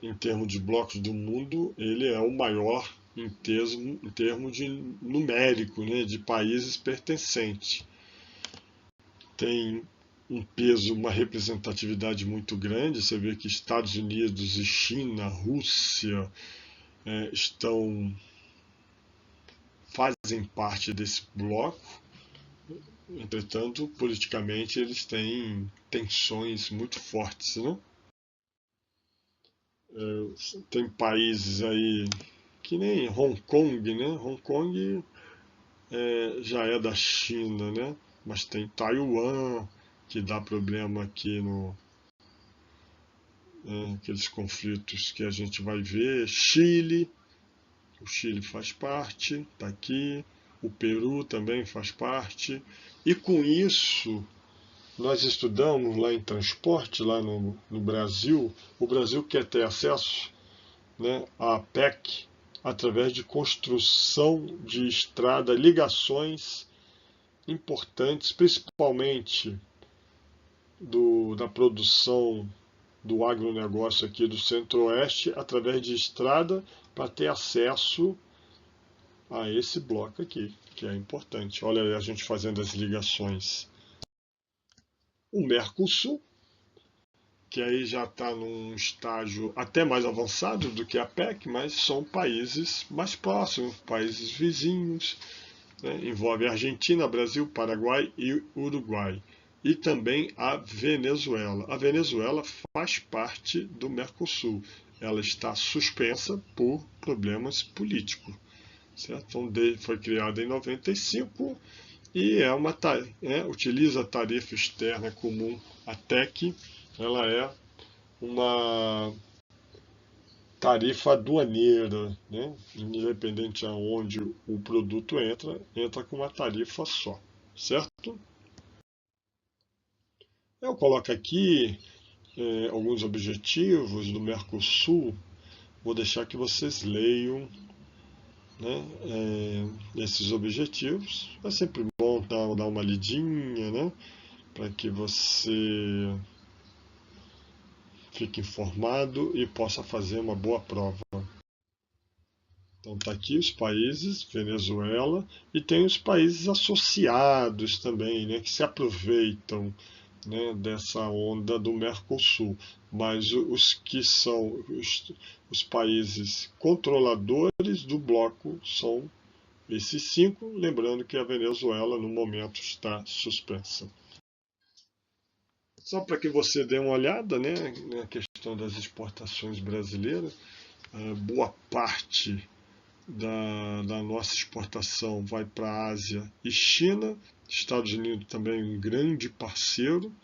Em termos de blocos do mundo, ele é o maior em termos de numérico, né, de países pertencentes. Tem um peso, uma representatividade muito grande. Você vê que Estados Unidos e China, Rússia fazem parte desse bloco. Entretanto, politicamente eles têm tensões muito fortes, né? Tem países aí que nem Hong Kong, né? Hong Kong já é da China, né? Mas tem Taiwan, que dá problema aqui aqueles conflitos que a gente vai ver. Chile, o Chile faz parte, está aqui. O Peru também faz parte. E com isso, nós estudamos lá em transporte, lá no Brasil. O Brasil quer ter acesso, né, à PEC através de construção de estrada, ligações importantes, principalmente da produção do agronegócio aqui do Centro-Oeste, através de estrada, para ter acesso a esse bloco aqui, que é importante. Olha aí a gente fazendo as ligações. O Mercosul, que aí já está num estágio até mais avançado do que a PEC, mas são países mais próximos, países vizinhos, né? Envolve Argentina, Brasil, Paraguai e Uruguai. E também a Venezuela. A Venezuela faz parte do Mercosul. Ela está suspensa por problemas políticos. Certo? Então, foi criada em 95 e utiliza a tarifa externa comum, a TEC. Ela é uma tarifa aduaneira, né? Independente aonde o produto entra com uma tarifa só, certo? Eu coloco aqui alguns objetivos do Mercosul, vou deixar que vocês leiam, né, esses objetivos. É sempre bom dar uma lidinha, né, para que você fique informado e possa fazer uma boa prova. Então está aqui os países, Venezuela, e tem os países associados também, né, que se aproveitam, né, dessa onda do Mercosul. Mas os que são os países controladores do bloco são esses 5, lembrando que a Venezuela no momento está suspensa. Só para que você dê uma olhada, né, na questão das exportações brasileiras, boa parte da nossa exportação vai para a Ásia e China, Estados Unidos também um grande parceiro,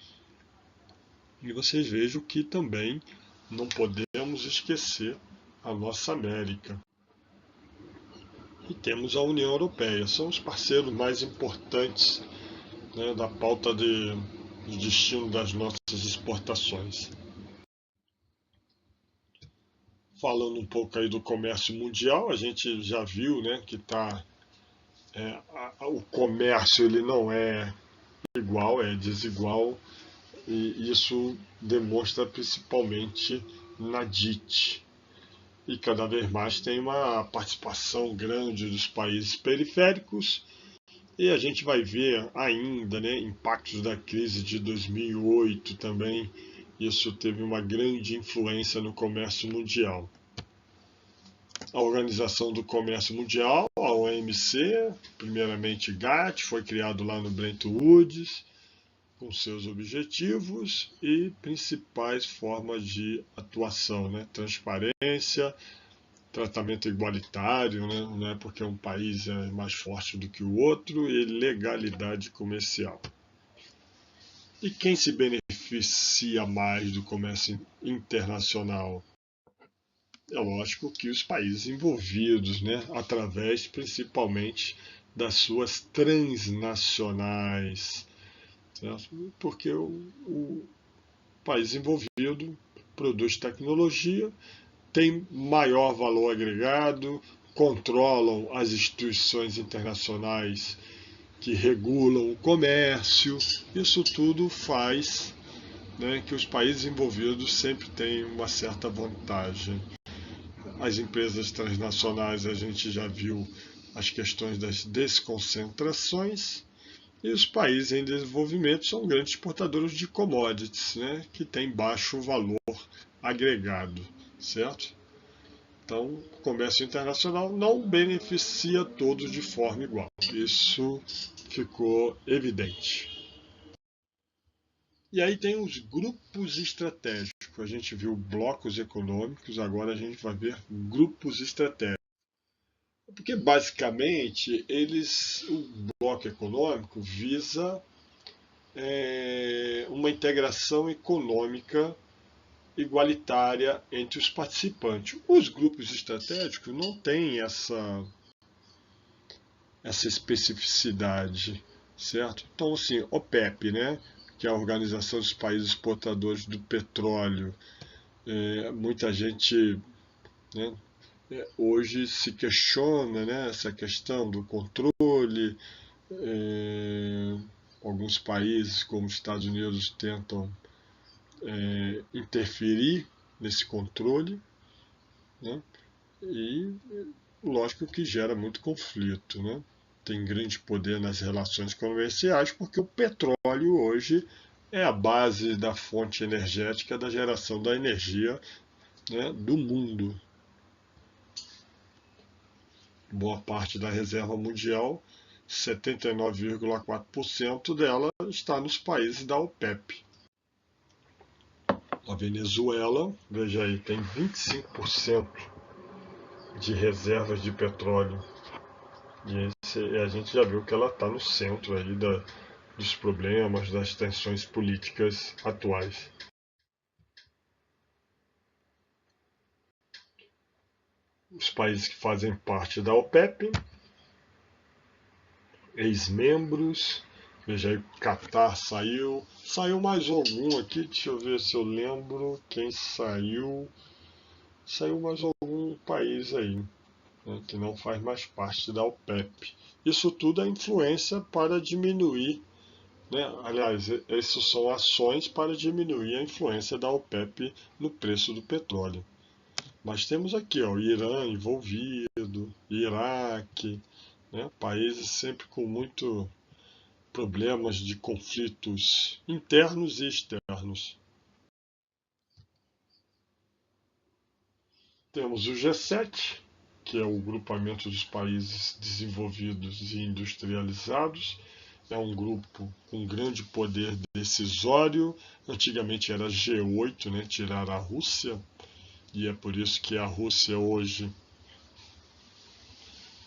e vocês vejam que também não podemos esquecer a nossa América. E temos a União Europeia, são os parceiros mais importantes, né, da pauta de destino das nossas exportações. Falando um pouco aí do comércio mundial, a gente já viu, né, que o comércio ele não é igual, é desigual, e isso demonstra principalmente na DIT. E cada vez mais tem uma participação grande dos países periféricos, e a gente vai ver ainda, né, impactos da crise de 2008 também. Isso teve uma grande influência no comércio mundial. A Organização do Comércio Mundial, a OMC, primeiramente GATT, foi criado lá no Bretton Woods, com seus objetivos e principais formas de atuação, né? Transparência, tratamento igualitário, né? Não é porque um país é mais forte do que o outro, e legalidade comercial. E quem se beneficia mais do comércio internacional? É lógico que os países envolvidos, né? Através principalmente das suas transnacionais, certo? Porque o país envolvido produz tecnologia, tem maior valor agregado, controlam as instituições internacionais que regulam o comércio. Isso tudo faz, né, que os países envolvidos sempre tenham uma certa vantagem. As empresas transnacionais, a gente já viu as questões das desconcentrações, e os países em desenvolvimento são grandes exportadores de commodities, né, que têm baixo valor agregado, certo? Então, o comércio internacional não beneficia todos de forma igual. Isso ficou evidente. E aí tem os grupos estratégicos. A gente viu blocos econômicos, agora a gente vai ver grupos estratégicos. Porque basicamente o bloco econômico visa uma integração econômica igualitária entre os participantes. Os grupos estratégicos não têm essa especificidade, certo? Então, assim, OPEP, né, que é a Organização dos Países Exportadores do Petróleo, muita gente, né, hoje se questiona, né, essa questão do controle. Alguns países, como os Estados Unidos, tentam interferir nesse controle, né? E lógico que gera muito conflito, né? Tem grande poder nas relações comerciais, porque o petróleo hoje é a base da fonte energética da geração da energia, né, do mundo. Boa parte da reserva mundial, 79,4% dela está nos países da OPEP. A Venezuela, veja aí, tem 25% de reservas de petróleo. E a gente já viu que ela está no centro aí dos problemas, das tensões políticas atuais. Os países que fazem parte da OPEP, ex-membros, veja aí, Catar saiu mais algum aqui, deixa eu ver se eu lembro quem saiu mais algum país aí, né, que não faz mais parte da OPEP. Isso tudo é influência para diminuir né? Aliás, essas são ações para diminuir a influência da OPEP no preço do petróleo. Mas temos aqui, ó, o Irã envolvido, Iraque, né? Países sempre com muito problemas de conflitos internos e externos. Temos o G7, que é o grupamento dos países desenvolvidos e industrializados. É um grupo com grande poder decisório. Antigamente era G8, né? Tirar a Rússia, e é por isso que a Rússia hoje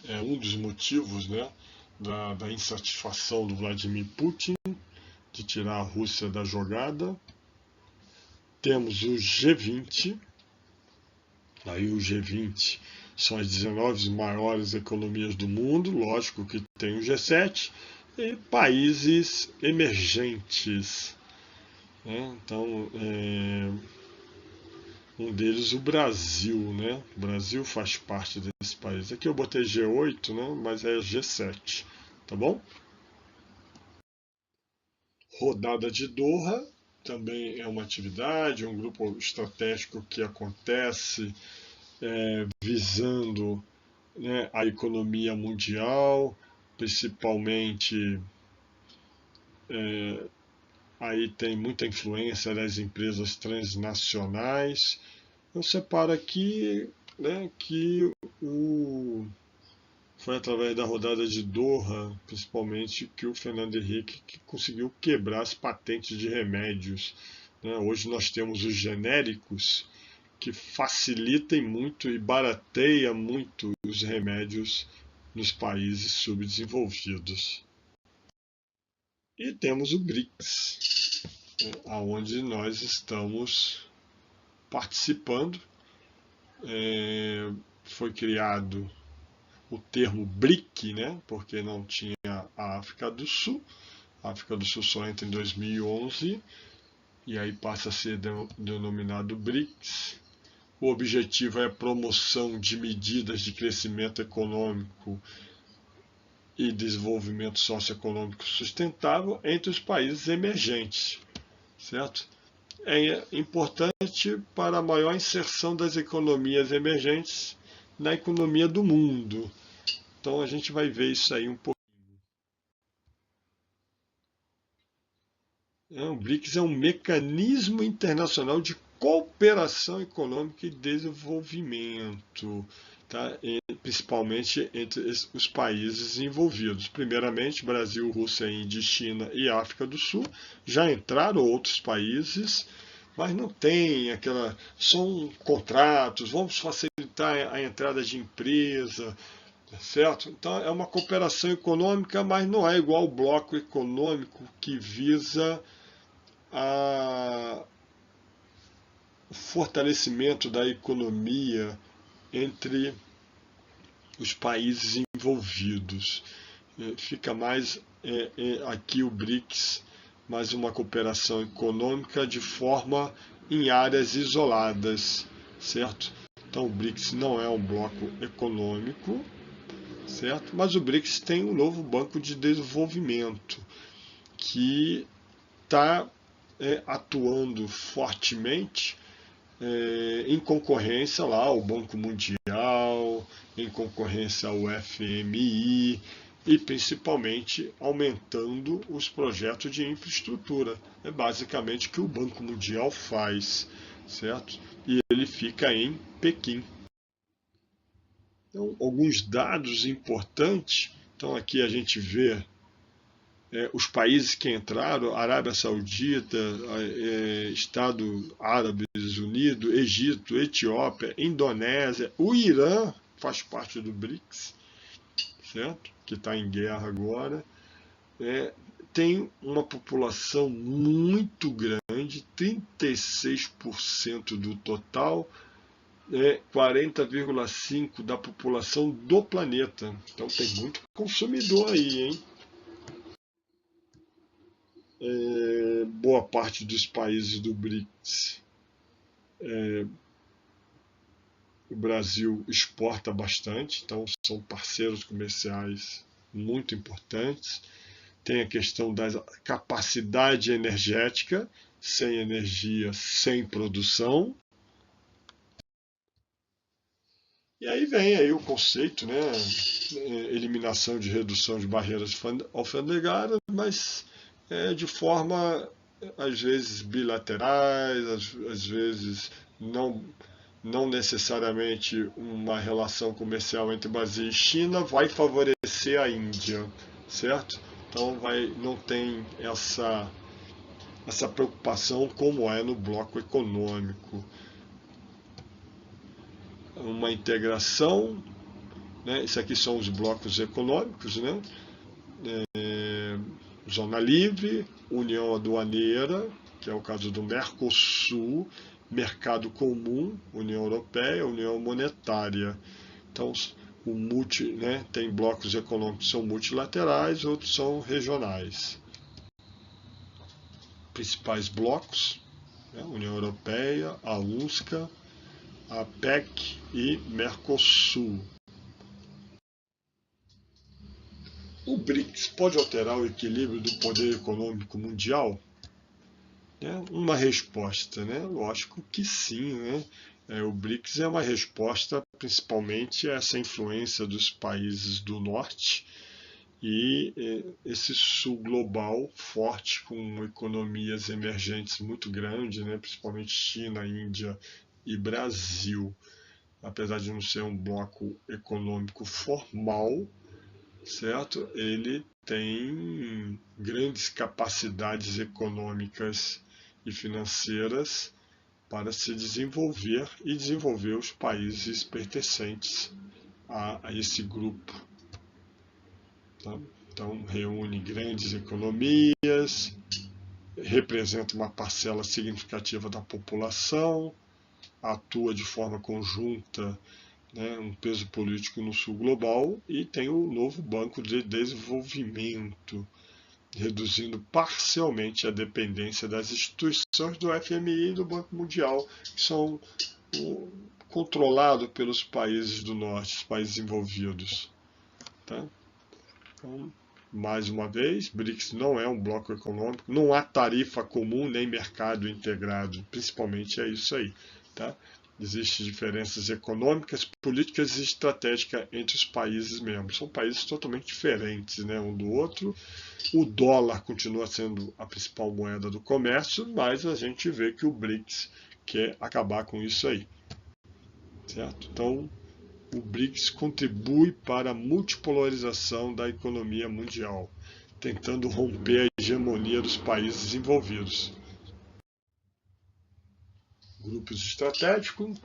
é um dos motivos, né, da insatisfação do Vladimir Putin de tirar a Rússia da jogada. Temos o G20, aí o G20 são as 19 maiores economias do mundo, lógico que tem o G7, e países emergentes, né? Então, um deles o Brasil, né? O Brasil faz parte desse país. Aqui eu botei G8, né? Mas é G7, tá bom? Rodada de Doha também é uma atividade, um grupo estratégico que acontece visando, né, a economia mundial, principalmente aí tem muita influência das empresas transnacionais. Eu separo aqui, né, que foi através da rodada de Doha, principalmente, que o Fernando Henrique que conseguiu quebrar as patentes de remédios, né? Hoje nós temos os genéricos que facilitam muito e barateia muito os remédios nos países subdesenvolvidos. E temos o BRICS, né, aonde nós estamos participando. Foi criado o termo BRIC, né, porque não tinha a África do Sul. A África do Sul só entra em 2011 e aí passa a ser denominado BRICS. O objetivo é a promoção de medidas de crescimento econômico e desenvolvimento socioeconômico sustentável entre os países emergentes, certo? É importante para a maior inserção das economias emergentes na economia do mundo. Então a gente vai ver isso aí um pouco. O BRICS é um mecanismo internacional de cooperação econômica e desenvolvimento, tá? Principalmente entre os países envolvidos. Primeiramente, Brasil, Rússia, Índia, China e África do Sul. Já entraram outros países, mas não tem aquela. São contratos, vamos facilitar a entrada de empresa, certo? Então é uma cooperação econômica, mas não é igual ao bloco econômico que visa o fortalecimento da economia entre os países envolvidos. Fica mais aqui o BRICS, mais uma cooperação econômica de forma em áreas isoladas, certo? Então o BRICS não é um bloco econômico, certo? Mas o BRICS tem um novo banco de desenvolvimento que está atuando fortemente em concorrência lá ao Banco Mundial, em concorrência ao FMI e principalmente aumentando os projetos de infraestrutura. É basicamente o que o Banco Mundial faz, certo? E ele fica em Pequim. Então, alguns dados importantes. Então, aqui a gente vê os países que entraram: Arábia Saudita, Estado Árabes Unidos, Egito, Etiópia, Indonésia, o Irã faz parte do BRICS, certo? Que está em guerra agora. Tem uma população muito grande, 36% do total, 40,5% da população do planeta. Então tem muito consumidor aí, hein? Boa parte dos países do BRICS, o Brasil exporta bastante, então são parceiros comerciais muito importantes. tem a questão da capacidade energética, sem energia, sem produção. E aí vem aí o conceito, né, eliminação de redução de barreiras alfandegárias, mas de forma, às vezes, bilaterais, às vezes não necessariamente uma relação comercial entre Brasil e China vai favorecer a Índia, certo? Então não tem essa preocupação como é no bloco econômico. Uma integração, né? Isso aqui são os blocos econômicos, né? Zona livre, união aduaneira, que é o caso do Mercosul, mercado comum, União Europeia, União Monetária. Então, né, tem blocos econômicos que são multilaterais, outros são regionais. Principais blocos, né, União Europeia, a UNSCA, a APEC e Mercosul. O BRICS pode alterar o equilíbrio do poder econômico mundial? Uma resposta, né? Lógico que sim, né? O BRICS é uma resposta principalmente a essa influência dos países do norte e esse sul global forte com economias emergentes muito grandes, né? Principalmente China, Índia e Brasil. Apesar de não ser um bloco econômico formal, certo? Ele tem grandes capacidades econômicas e financeiras para se desenvolver e desenvolver os países pertencentes a esse grupo. Tá? Então, reúne grandes economias, representa uma parcela significativa da população, atua de forma conjunta, né, um peso político no sul global, e tem o novo Banco de Desenvolvimento, reduzindo parcialmente a dependência das instituições do FMI e do Banco Mundial, que são controlados pelos países do norte, os países envolvidos. Tá? Então, mais uma vez, BRICS não é um bloco econômico, não há tarifa comum nem mercado integrado, principalmente é isso aí. Tá? Existem diferenças econômicas, políticas e estratégicas entre os países membros. São países totalmente diferentes, né, um do outro. O dólar continua sendo a principal moeda do comércio, mas a gente vê que o BRICS quer acabar com isso aí. Certo? Então, o BRICS contribui para a multipolarização da economia mundial, tentando romper a hegemonia dos países envolvidos. Grupos estratégicos.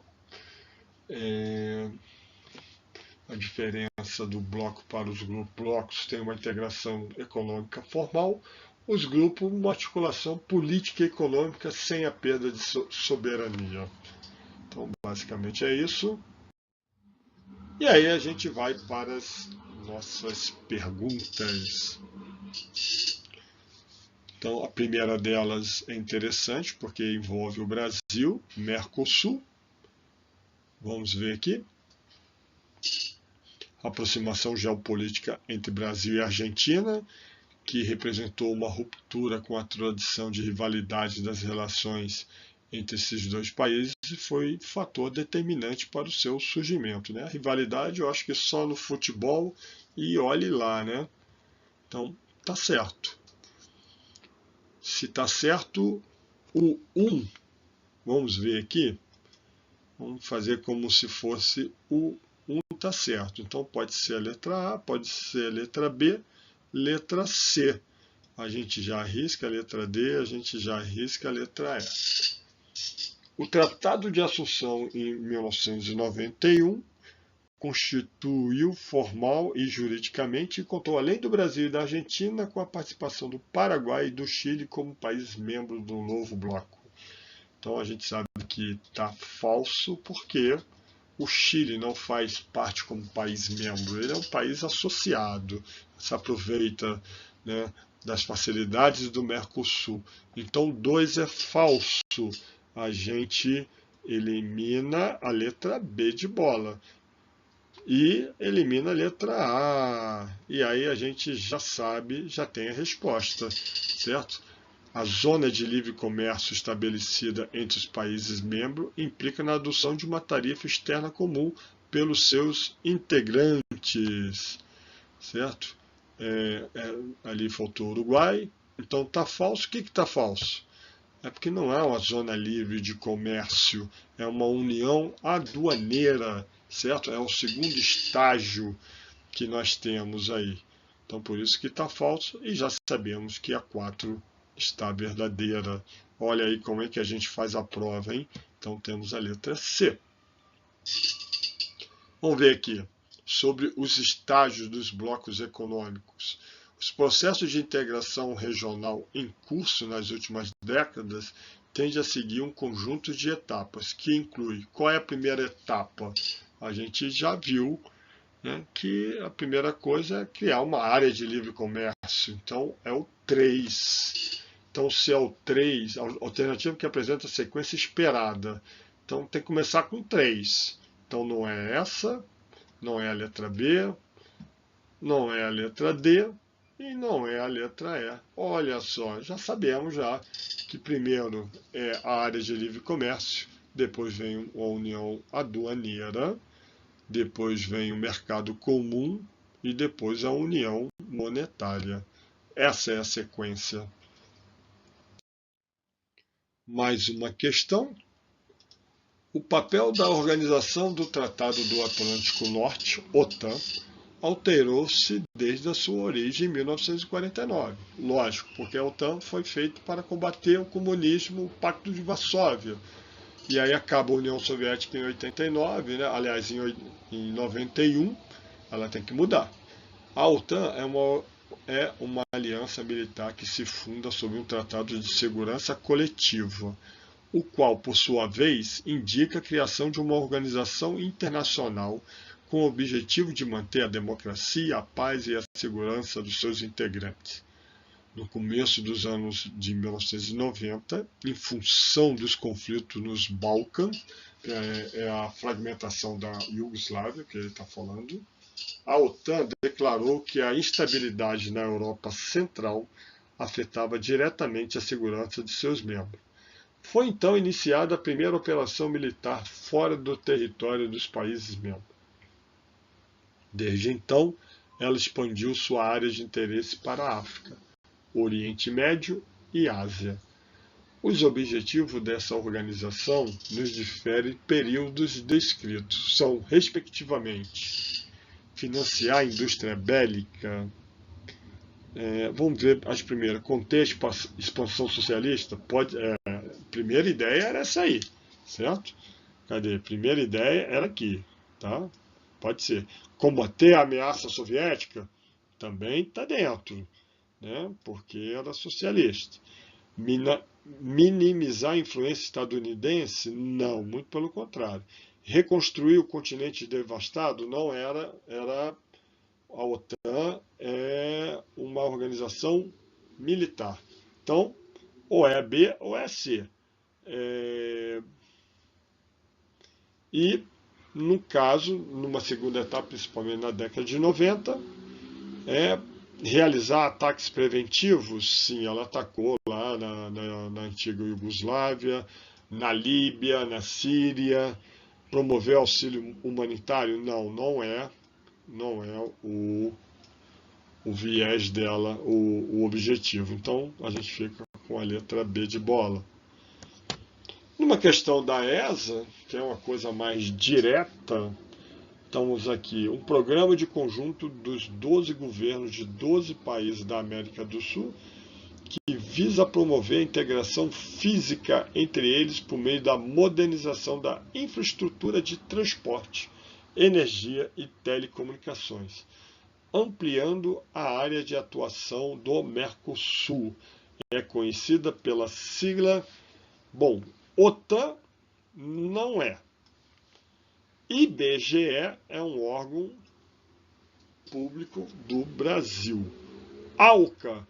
A diferença do bloco para os blocos tem uma integração econômica formal, os grupos uma articulação política e econômica sem a perda de soberania. Então, basicamente é isso. E aí a gente vai para as nossas perguntas. Então, a primeira delas é interessante porque envolve o Brasil, Mercosul. Vamos ver aqui. Aproximação geopolítica entre Brasil e Argentina, que representou uma ruptura com a tradição de rivalidade das relações entre esses dois países e foi fator determinante para o seu surgimento. Né? A rivalidade, eu acho que só no futebol e olhe lá, né? Então, tá certo. Se tá certo, o 1, vamos ver aqui, vamos fazer como se fosse o 1 está certo. Então pode ser a letra A, pode ser a letra B, letra C. A gente já arrisca a letra D, a gente já arrisca a letra E. O Tratado de Assunção em 1991 constituiu formal e juridicamente e contou, além do Brasil e da Argentina, com a participação do Paraguai e do Chile como países membros do novo bloco. Então a gente sabe que está falso porque o Chile não faz parte como país membro, ele é um país associado, se aproveita, né, das facilidades do Mercosul. Então 2 é falso, a gente elimina a letra B de bola. e elimina a letra A. E aí a gente já sabe, já tem a resposta, certo? A zona de livre comércio estabelecida entre os países membros implica na adoção de uma tarifa externa comum pelos seus integrantes, certo? Ali faltou o Uruguai, então está falso. O que está falso? É porque não é uma zona livre de comércio, é uma união aduaneira, certo? É o segundo estágio que nós temos aí. Então, por isso que está falso, e já sabemos que a 4 está verdadeira. Olha aí como é que a gente faz a prova, hein? Então, temos a letra C. Vamos ver aqui sobre os estágios dos blocos econômicos. Os processos de integração regional em curso nas últimas décadas tendem a seguir um conjunto de etapas, que inclui, qual é a primeira etapa? A gente já viu, né, que a primeira coisa é criar uma área de livre comércio. Então, é o 3. Então, se é o 3, a alternativa que apresenta a sequência esperada. Então, tem que começar com 3. Então, não é essa, não é a letra B, não é a letra D e não é a letra E. Olha só, já sabemos já que primeiro é a área de livre comércio, depois vem a união aduaneira, depois vem o mercado comum e depois a união monetária. Essa é a sequência. Mais uma questão. O papel da Organização do Tratado do Atlântico Norte, OTAN, alterou-se desde a sua origem em 1949. Lógico, porque a OTAN foi feita para combater o comunismo, o Pacto de Varsóvia. E aí acaba a União Soviética em 89, né? Aliás, em 91, ela tem que mudar. A OTAN é uma aliança militar que se funda sob um tratado de segurança coletiva, o qual, por sua vez, indica a criação de uma organização internacional com o objetivo de manter a democracia, a paz e a segurança dos seus integrantes. No começo dos anos de 1990, em função dos conflitos nos Balcãs, é a fragmentação da Iugoslávia que ele está falando, a OTAN declarou que a instabilidade na Europa Central afetava diretamente a segurança de seus membros. Foi então iniciada a primeira operação militar fora do território dos países membros. Desde então, ela expandiu sua área de interesse para a África, Oriente Médio e Ásia. Os objetivos dessa organização nos diferentes períodos descritos são, respectivamente, financiar a indústria bélica. Vamos ver as primeiras. Conter a expansão socialista? Primeira ideia era essa aí, certo? Cadê? Primeira ideia era aqui, tá? Pode ser. Combater a ameaça soviética? Também está dentro, né? Porque era socialista. Minimizar a influência estadunidense? Não, muito pelo contrário. Reconstruir o continente devastado? Não era a OTAN é uma organização militar. Então, ou é B ou é C. E, no caso, numa segunda etapa, principalmente na década de 90, realizar ataques preventivos. Sim, ela atacou lá na antiga Iugoslávia, na Líbia, na Síria. Promover auxílio humanitário? Não é o viés dela, o objetivo. Então, a gente fica com a letra B de bola. Numa questão da ESA, que é uma coisa mais direta, estamos aqui, um programa de conjunto dos 12 governos de 12 países da América do Sul, que visa promover a integração física entre eles por meio da modernização da infraestrutura de transporte, energia e telecomunicações, ampliando a área de atuação do Mercosul. É conhecida pela sigla, OTAN não é. IBGE é um órgão público do Brasil. ALCA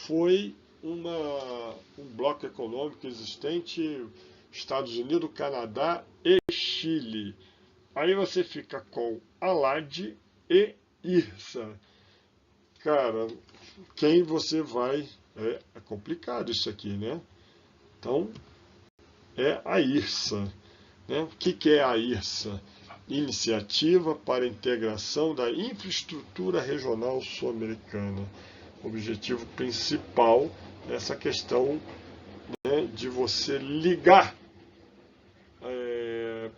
foi um bloco econômico existente Estados Unidos, Canadá e Chile. Aí você fica com ALAD e IRSA. Cara, quem você vai... É complicado isso aqui, né? Então, é a IRSA. Né? O que é a IRSA? Iniciativa para a Integração da Infraestrutura Regional Sul-Americana. O objetivo principal é essa questão, né, de você ligar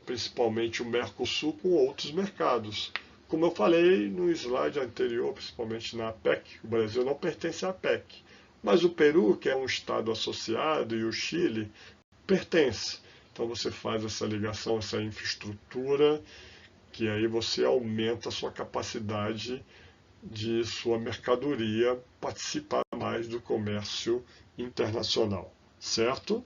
principalmente o Mercosul com outros mercados. Como eu falei no slide anterior, principalmente na APEC, o Brasil não pertence à APEC, mas o Peru, que é um estado associado, e o Chile pertence. Então você faz essa ligação, essa infraestrutura, que aí você aumenta a sua capacidade de sua mercadoria participar mais do comércio internacional, certo?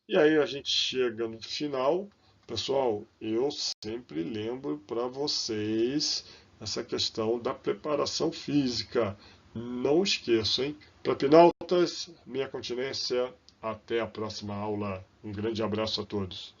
E aí a gente chega no final. Pessoal, eu sempre lembro para vocês essa questão da preparação física. Não esqueçam, hein? Propinautas, minha continência. Até a próxima aula. Um grande abraço a todos.